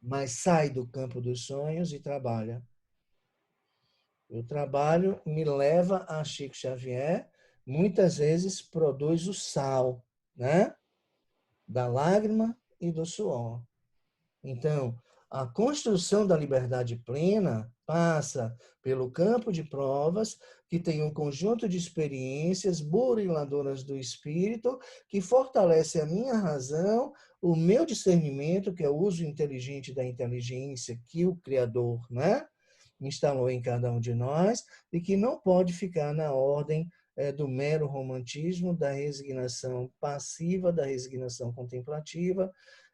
Speaker 2: mas sai do campo dos sonhos e trabalha. O trabalho me leva a Chico Xavier, muitas vezes produz o sal, né? Da lágrima e do suor. Então, a construção da liberdade plena passa pelo campo de provas, que tem um conjunto de experiências buriladoras do espírito, que fortalece a minha razão, o meu discernimento, que é o uso inteligente da inteligência que o Criador, né, instalou em cada um de nós, e que não pode ficar na ordem do mero romantismo, da resignação passiva, da resignação contemplativa.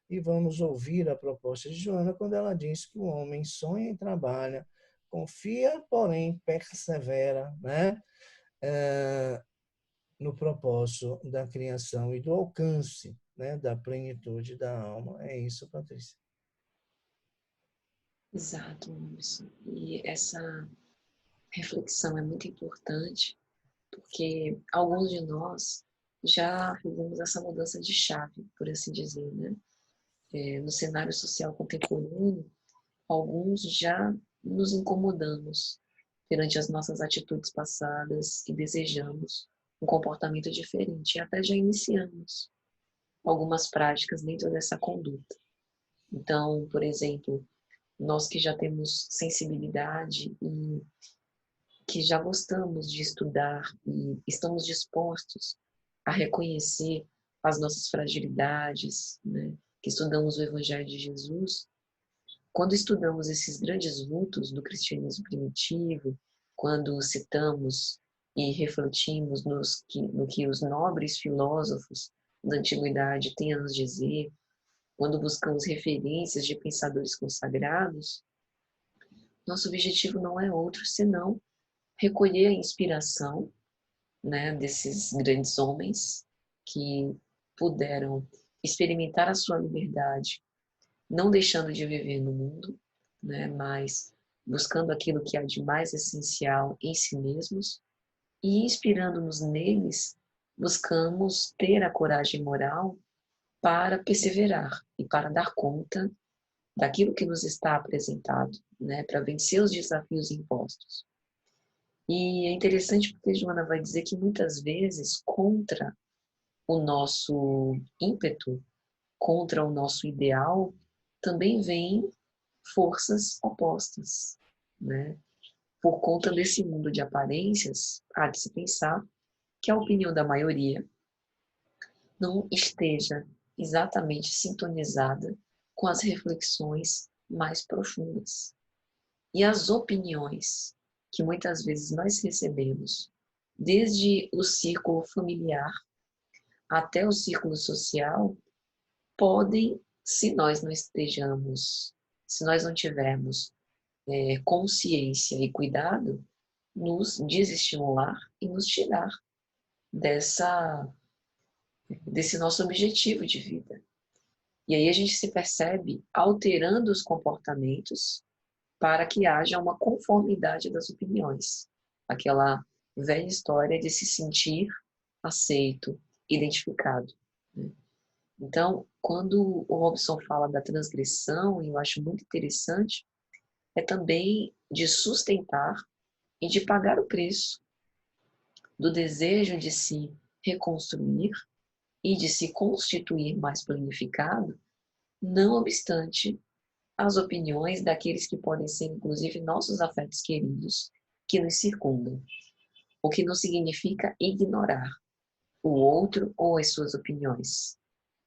Speaker 2: E vamos ouvir a proposta de Joana quando ela diz que o homem sonha e trabalha, confia, porém persevera, né? No propósito da criação e do alcance, né? Da plenitude da alma. É isso, Patrícia.
Speaker 1: Exato, Anderson. E essa reflexão é muito importante, porque alguns de nós já fizemos essa mudança de chave, por assim dizer, né? No cenário social contemporâneo, alguns já nos incomodamos perante as nossas atitudes passadas e desejamos um comportamento diferente. E até já iniciamos algumas práticas dentro dessa conduta. Então, por exemplo, nós que já temos sensibilidade e que já gostamos de estudar e estamos dispostos a reconhecer as nossas fragilidades, né? Que estudamos o Evangelho de Jesus, quando estudamos esses grandes vultos do cristianismo primitivo, quando citamos e refletimos no que os nobres filósofos da antiguidade têm a nos dizer, quando buscamos referências de pensadores consagrados, nosso objetivo não é outro senão recolher a inspiração, né, desses grandes homens que puderam experimentar a sua liberdade, não deixando de viver no mundo, né, mas buscando aquilo que há de mais essencial em si mesmos e inspirando-nos neles, buscamos ter a coragem moral para perseverar e para dar conta daquilo que nos está apresentado, né, para vencer os desafios impostos. E é interessante porque Joana vai dizer que muitas vezes, contra o nosso ímpeto, contra o nosso ideal, também vêm forças opostas, né? Por conta desse mundo de aparências, há de se pensar que a opinião da maioria não esteja exatamente sintonizada com as reflexões mais profundas. E as opiniões que muitas vezes nós recebemos, desde o círculo familiar até o círculo social, podem, se nós não estejamos, se nós não tivermos consciência e cuidado, nos desestimular e nos tirar desse nosso objetivo de vida. E aí a gente se percebe alterando os comportamentos para que haja uma conformidade das opiniões. Aquela velha história de se sentir aceito, identificado. Né? Então, quando o Robson fala da transgressão, e eu acho muito interessante, é também de sustentar e de pagar o preço do desejo de se reconstruir e de se constituir mais planificado, não obstante as opiniões daqueles que podem ser, inclusive, nossos afetos queridos que nos circundam. O que não significa ignorar o outro ou as suas opiniões,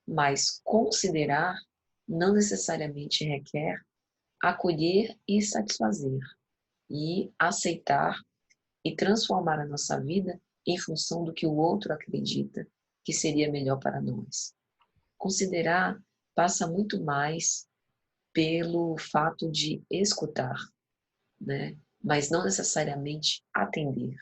Speaker 1: mas considerar não necessariamente requer acolher e satisfazer, e aceitar e transformar a nossa vida em função do que o outro acredita que seria melhor para nós. Considerar passa muito mais pelo fato de escutar, né? Mas não necessariamente atender.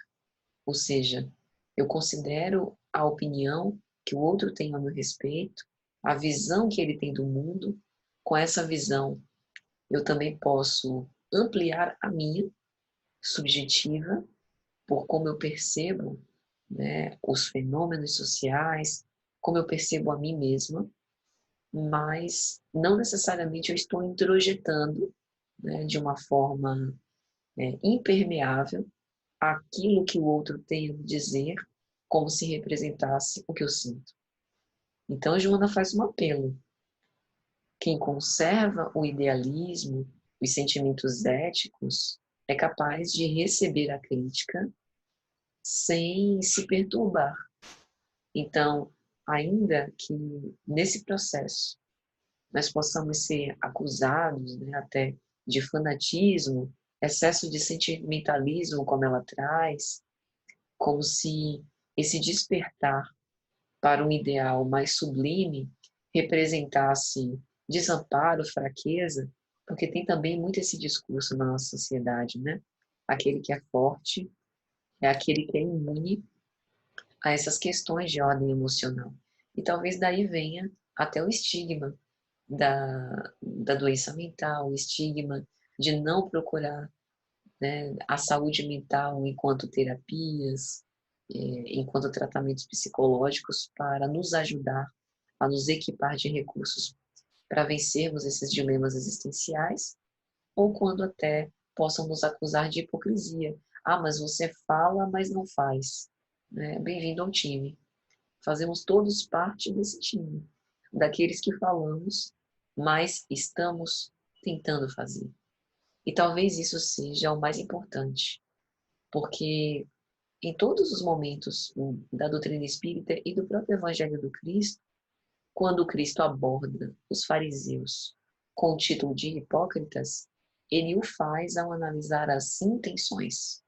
Speaker 1: Ou seja, eu considero a opinião que o outro tem a meu respeito, a visão que ele tem do mundo. Com essa visão, eu também posso ampliar a minha, subjetiva, por como eu percebo, né, os fenômenos sociais, como eu percebo a mim mesma, mas não necessariamente eu estou introjetando, né, de uma forma impermeável aquilo que o outro tem a me dizer, como se representasse o que eu sinto. Então, a Joana faz um apelo. Quem conserva o idealismo, os sentimentos éticos, é capaz de receber a crítica sem se perturbar. Então, ainda que nesse processo nós possamos ser acusados, né, até de fanatismo, excesso de sentimentalismo, como ela traz, como se esse despertar para um ideal mais sublime representasse desamparo, fraqueza, porque tem também muito esse discurso na nossa sociedade, né? Aquele que é forte é aquele que é imune a essas questões de ordem emocional. E talvez daí venha até o estigma da doença mental, o estigma de não procurar, né, a saúde mental enquanto terapias, enquanto tratamentos psicológicos para nos ajudar a nos equipar de recursos para vencermos esses dilemas existenciais, ou quando até possam nos acusar de hipocrisia. Ah, mas você fala, mas não faz. Né? Bem-vindo ao time. Fazemos todos parte desse time, daqueles que falamos, mas estamos tentando fazer. E talvez isso seja o mais importante, porque em todos os momentos da doutrina espírita e do próprio Evangelho do Cristo, quando Cristo aborda os fariseus com o título de hipócritas, ele o faz ao analisar as intenções.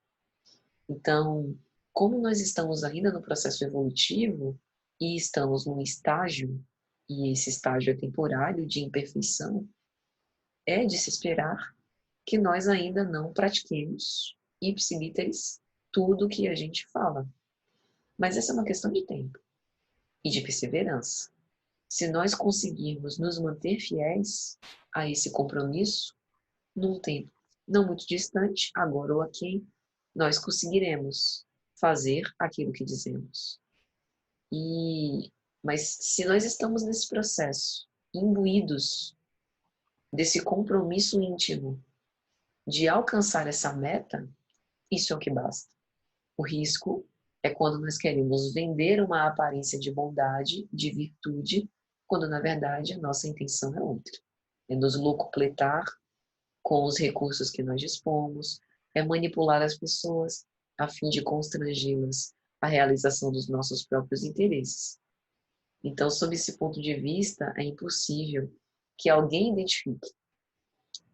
Speaker 1: Então, como nós estamos ainda no processo evolutivo e estamos num estágio, e esse estágio é temporário de imperfeição, é de se esperar que nós ainda não pratiquemos ipsilíteres tudo o que a gente fala. Mas essa é uma questão de tempo e de perseverança. Se nós conseguirmos nos manter fiéis a esse compromisso, num tempo não muito distante, agora ou aqui, nós conseguiremos fazer aquilo que dizemos. Mas se nós estamos nesse processo, imbuídos desse compromisso íntimo de alcançar essa meta, isso é o que basta. O risco é quando nós queremos vender uma aparência de bondade, de virtude, quando na verdade a nossa intenção é outra. É nos locupletar com os recursos que nós dispomos, é manipular as pessoas a fim de constrangê-las à realização dos nossos próprios interesses. Então, sob esse ponto de vista, é impossível que alguém identifique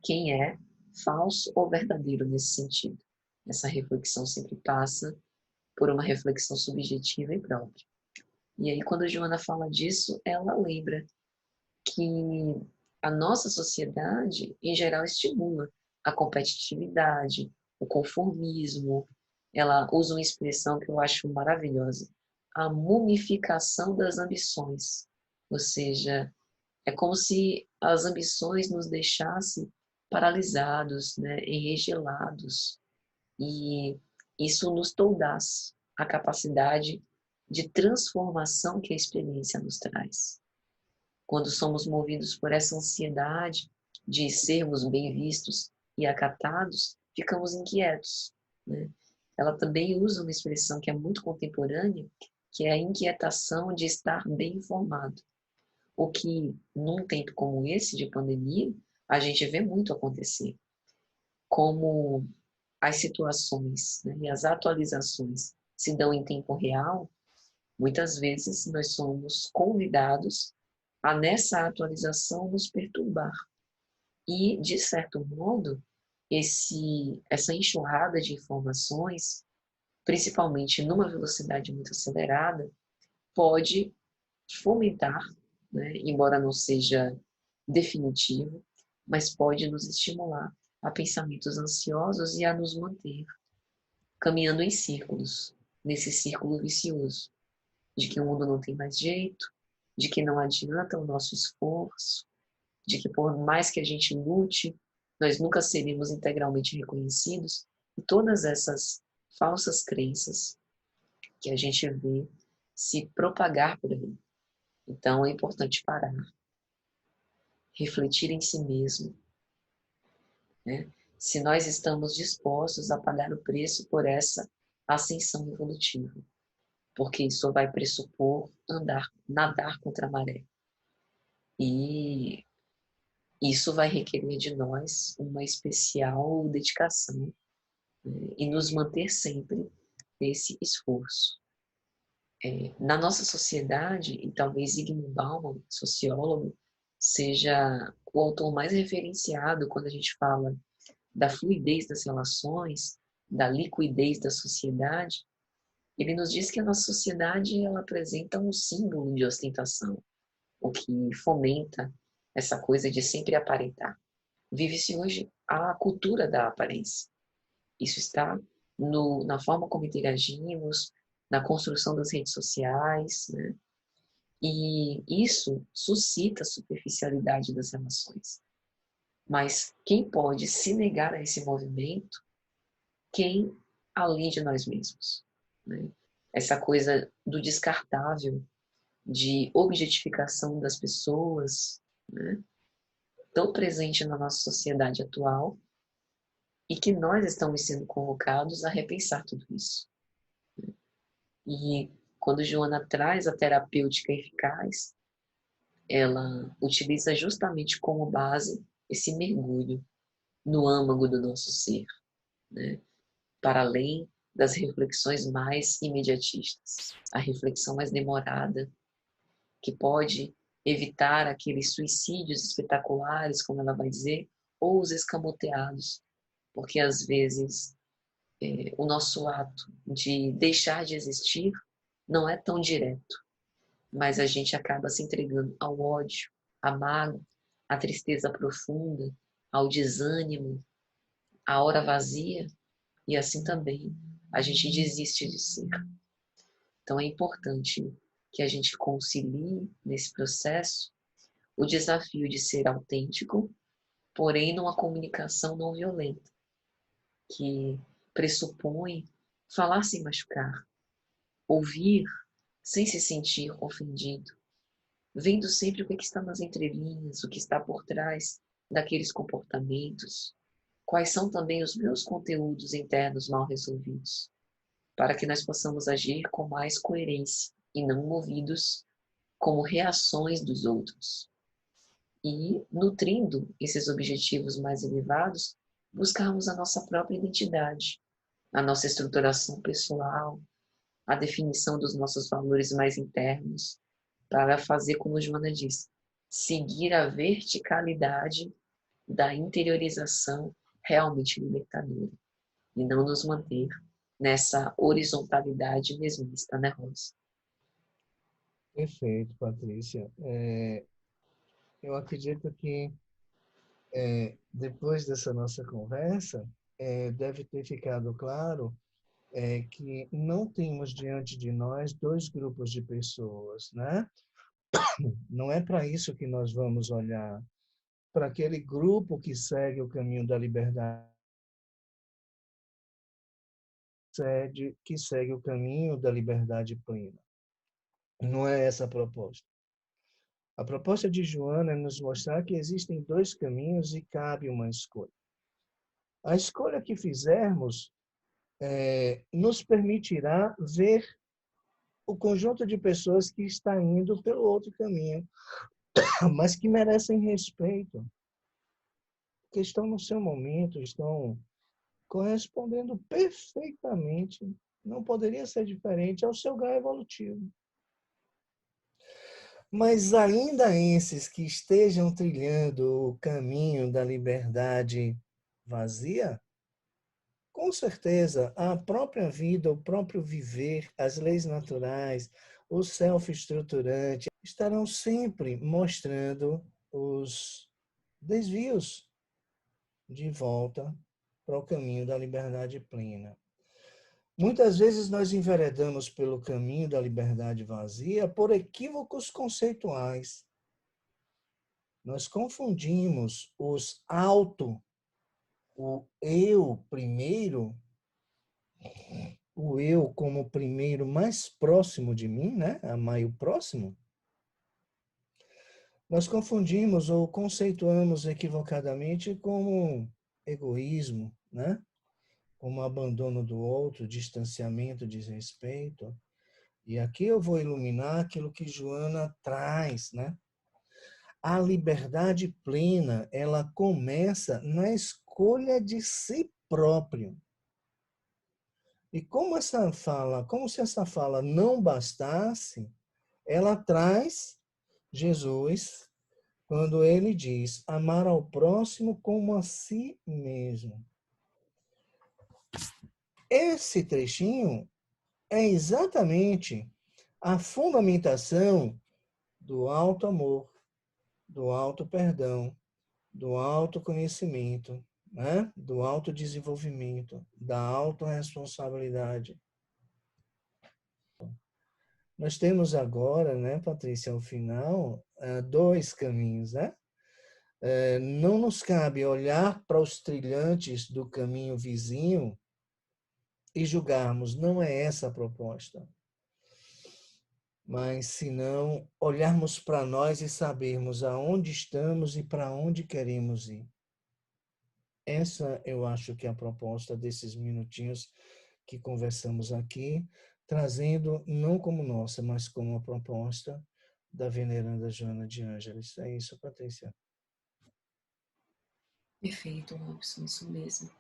Speaker 1: quem é falso ou verdadeiro nesse sentido. Essa reflexão sempre passa por uma reflexão subjetiva e própria. E aí, quando a Joana fala disso, ela lembra que a nossa sociedade, em geral, estimula a competitividade, o conformismo. Ela usa uma expressão que eu acho maravilhosa, a mumificação das ambições. Ou seja, é como se as ambições nos deixassem paralisados, né, enregelados. E isso nos toldasse a capacidade de transformação que a experiência nos traz. Quando somos movidos por essa ansiedade de sermos bem vistos e acatados, ficamos inquietos, né? Ela também usa uma expressão que é muito contemporânea, que é a inquietação de estar bem informado. O que, num tempo como esse de pandemia, a gente vê muito acontecer. Como as situações, né, e as atualizações se dão em tempo real, muitas vezes nós somos convidados a nessa atualização nos perturbar. E, de certo modo, essa enxurrada de informações, principalmente numa velocidade muito acelerada, pode fomentar né? Embora não seja definitivo, mas pode nos estimular a pensamentos ansiosos e a nos manter caminhando em círculos, nesse círculo vicioso, de que o mundo não tem mais jeito, de que não adianta o nosso esforço, de que por mais que a gente lute, nós nunca seremos integralmente reconhecidos, e todas essas falsas crenças que a gente vê se propagar por aí. Então é importante parar, refletir em si mesmo, né? Se nós estamos dispostos a pagar o preço por essa ascensão evolutiva, porque isso vai pressupor nadar contra a maré. E isso vai requerer de nós uma especial dedicação, né? E nos manter sempre nesse esforço. Na nossa sociedade, e talvez Zygmunt Bauman, sociólogo, seja o autor mais referenciado quando a gente fala da fluidez das relações, da liquidez da sociedade. Ele nos diz que a nossa sociedade ela apresenta um símbolo de ostentação, o que fomenta essa coisa de sempre aparentar. Vive-se hoje a cultura da aparência. Isso está na forma como interagimos, na construção das redes sociais, né? E isso suscita a superficialidade das relações. Mas quem pode se negar a esse movimento? Quem além de nós mesmos, né? Essa coisa do descartável, de objetificação das pessoas, né? Tão presente na nossa sociedade atual e que nós estamos sendo convocados a repensar tudo isso. E quando Joana traz a terapêutica eficaz, ela utiliza justamente como base esse mergulho no âmago do nosso ser, né? Para além das reflexões mais imediatistas, a reflexão mais demorada, que pode evitar aqueles suicídios espetaculares, como ela vai dizer, ou os escamoteados, porque às vezes o nosso ato de deixar de existir não é tão direto, mas a gente acaba se entregando ao ódio, à mágoa, à tristeza profunda, ao desânimo, à hora vazia, e assim também a gente desiste de ser. Então é importante que a gente concilie nesse processo o desafio de ser autêntico, porém numa comunicação não violenta, que pressupõe falar sem machucar, ouvir sem se sentir ofendido, vendo sempre o que está nas entrelinhas, o que está por trás daqueles comportamentos, quais são também os meus conteúdos internos mal resolvidos, para que nós possamos agir com mais coerência e não movidos como reações dos outros. E, nutrindo esses objetivos mais elevados, buscarmos a nossa própria identidade, a nossa estruturação pessoal, a definição dos nossos valores mais internos, para fazer, como Joana disse, seguir a verticalidade da interiorização realmente libertadora e não nos manter nessa horizontalidade mesmista, né, Rosa?
Speaker 2: Perfeito, Patrícia. Eu acredito que depois dessa nossa conversa, deve ter ficado claro que não temos diante de nós dois grupos de pessoas, né? Não é para isso que nós vamos olhar, para aquele grupo que segue o caminho da liberdade, que segue o caminho da liberdade plena. Não é essa a proposta. A proposta de Joana é nos mostrar que existem dois caminhos e cabe uma escolha. A escolha que fizermos nos permitirá ver o conjunto de pessoas que está indo pelo outro caminho, mas que merecem respeito, que estão no seu momento, estão correspondendo perfeitamente, não poderia ser diferente ao seu grau evolutivo. Mas ainda esses que estejam trilhando o caminho da liberdade vazia, com certeza a própria vida, o próprio viver, as leis naturais, o self-estruturante, estarão sempre mostrando os desvios de volta para o caminho da liberdade plena. Muitas vezes nós enveredamos pelo caminho da liberdade vazia por equívocos conceituais. Nós confundimos os auto, o eu primeiro, o eu como primeiro mais próximo de mim, né? Amar o próximo. Nós confundimos ou conceituamos equivocadamente como egoísmo, né? Como abandono do outro, distanciamento, desrespeito. E aqui eu vou iluminar aquilo que Joana traz, né? A liberdade plena, ela começa na escolha de si próprio. E como se essa fala não bastasse, ela traz Jesus quando ele diz amar ao próximo como a si mesmo. Esse trechinho é exatamente a fundamentação do alto amor, do alto perdão, do autoconhecimento, né? Do autodesenvolvimento, da autorresponsabilidade. Nós temos agora, né, Patrícia, ao final, dois caminhos, né? Não nos cabe olhar para os trilhantes do caminho vizinho e julgarmos, não é essa a proposta. Mas se não olharmos para nós e sabermos aonde estamos e para onde queremos ir. Essa eu acho que é a proposta desses minutinhos que conversamos aqui, trazendo não como nossa, mas como a proposta da veneranda Joana de Ângeles. É isso, Patrícia.
Speaker 1: Perfeito, Robson, isso mesmo.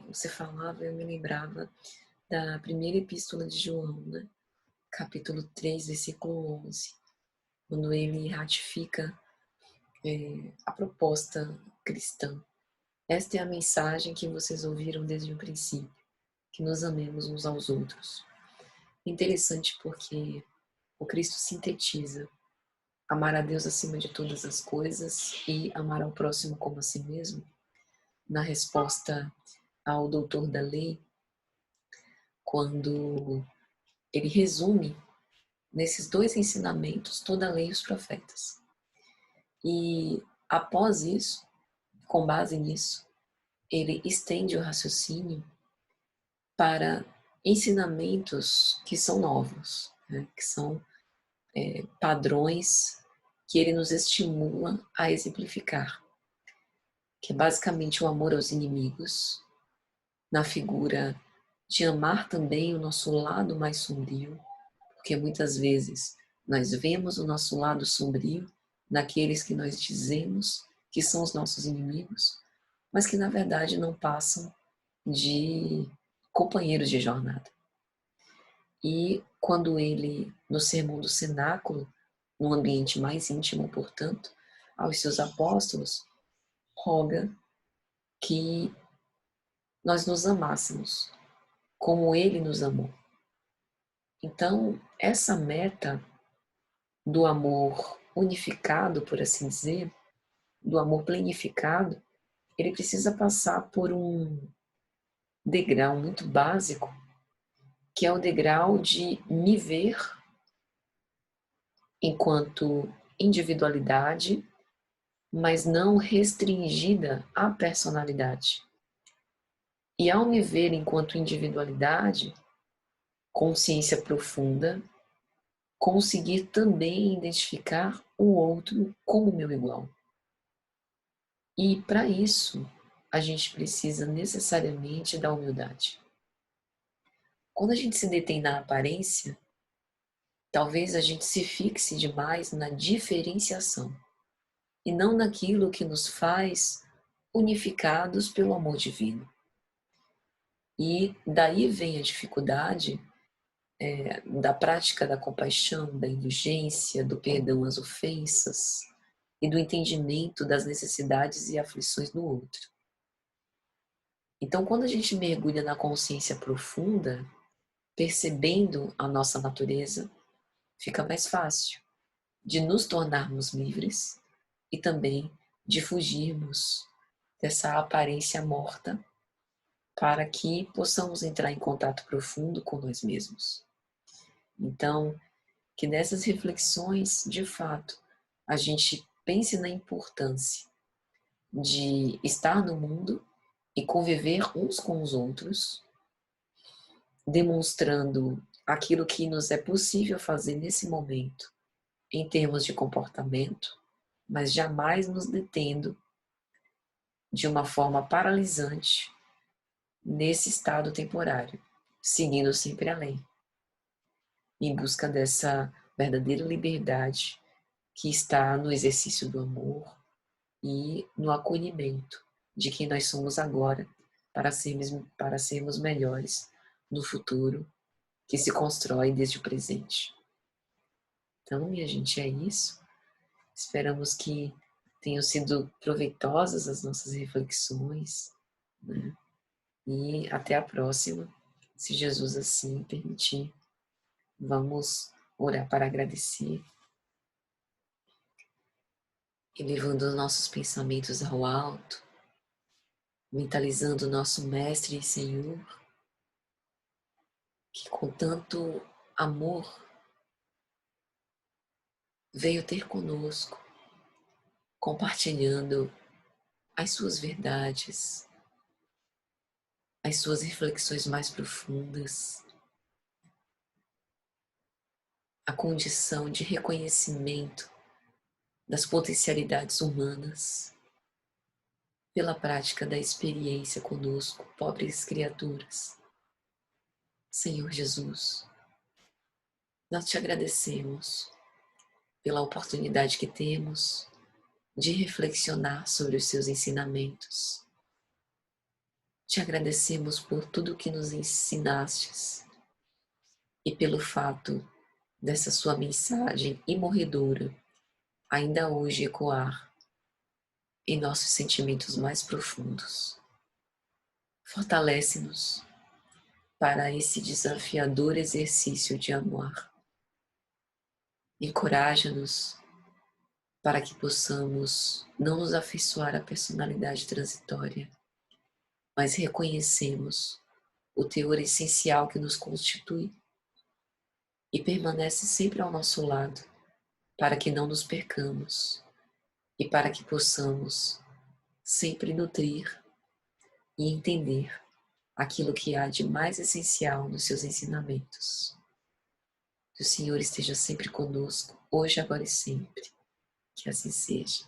Speaker 1: Você falava, eu me lembrava da primeira epístola de João, né? Capítulo 3, versículo 11, quando ele ratifica a proposta cristã. Esta é a mensagem que vocês ouviram desde o princípio, que nos amemos uns aos outros. Interessante porque o Cristo sintetiza amar a Deus acima de todas as coisas e amar ao próximo como a si mesmo, na resposta ao doutor da lei, quando ele resume nesses dois ensinamentos toda a lei e os profetas. E após isso, com base nisso, ele estende o raciocínio para ensinamentos que são novos, né? Que são padrões que ele nos estimula a exemplificar, que é basicamente o amor aos inimigos, na figura de amar também o nosso lado mais sombrio, porque muitas vezes nós vemos o nosso lado sombrio naqueles que nós dizemos que são os nossos inimigos, mas que na verdade não passam de companheiros de jornada. E quando ele, no Sermão do Cenáculo, num ambiente mais íntimo, portanto, aos seus apóstolos, roga que nós nos amássemos como ele nos amou. Então, essa meta do amor unificado, por assim dizer, do amor plenificado, ele precisa passar por um degrau muito básico, que é o degrau de me ver enquanto individualidade, mas não restringida à personalidade. E ao me ver enquanto individualidade, consciência profunda, conseguir também identificar o outro como meu igual. E para isso, a gente precisa necessariamente da humildade. Quando a gente se detém na aparência, talvez a gente se fixe demais na diferenciação e não naquilo que nos faz unificados pelo amor divino. E daí vem a dificuldade da prática da compaixão, da indulgência, do perdão às ofensas e do entendimento das necessidades e aflições do outro. Então, quando a gente mergulha na consciência profunda, percebendo a nossa natureza, fica mais fácil. de nos tornarmos livres e também de fugirmos dessa aparência morta para que possamos entrar em contato profundo com nós mesmos. Então, que nessas reflexões, de fato, a gente pense na importância de estar no mundo e conviver uns com os outros, demonstrando aquilo que nos é possível fazer nesse momento, em termos de comportamento, mas jamais nos detendo de uma forma paralisante nesse estado temporário, seguindo sempre a lei, em busca dessa verdadeira liberdade que está no exercício do amor e no acolhimento de quem nós somos agora, para sermos melhores no futuro que se constrói desde o presente. Então, minha gente, é isso. Esperamos que tenham sido proveitosas as nossas reflexões, né? E até a próxima, se Jesus assim permitir. Vamos orar para agradecer, elevando nossos pensamentos ao alto, mentalizando nosso Mestre e Senhor, que com tanto amor veio ter conosco, compartilhando as suas verdades, as suas reflexões mais profundas, a condição de reconhecimento das potencialidades humanas, pela prática da experiência conosco, pobres criaturas. Senhor Jesus, nós te agradecemos pela oportunidade que temos de reflexionar sobre os seus ensinamentos. Te agradecemos por tudo que nos ensinastes e pelo fato dessa sua mensagem imorredoura ainda hoje ecoar em nossos sentimentos mais profundos. Fortalece-nos para esse desafiador exercício de amar. Encoraja-nos para que possamos não nos afeiçoar à personalidade transitória, mas reconhecemos o teor essencial que nos constitui e permanece sempre ao nosso lado, para que não nos percamos e para que possamos sempre nutrir e entender aquilo que há de mais essencial nos seus ensinamentos. Que o Senhor esteja sempre conosco, hoje, agora e sempre. Que assim seja.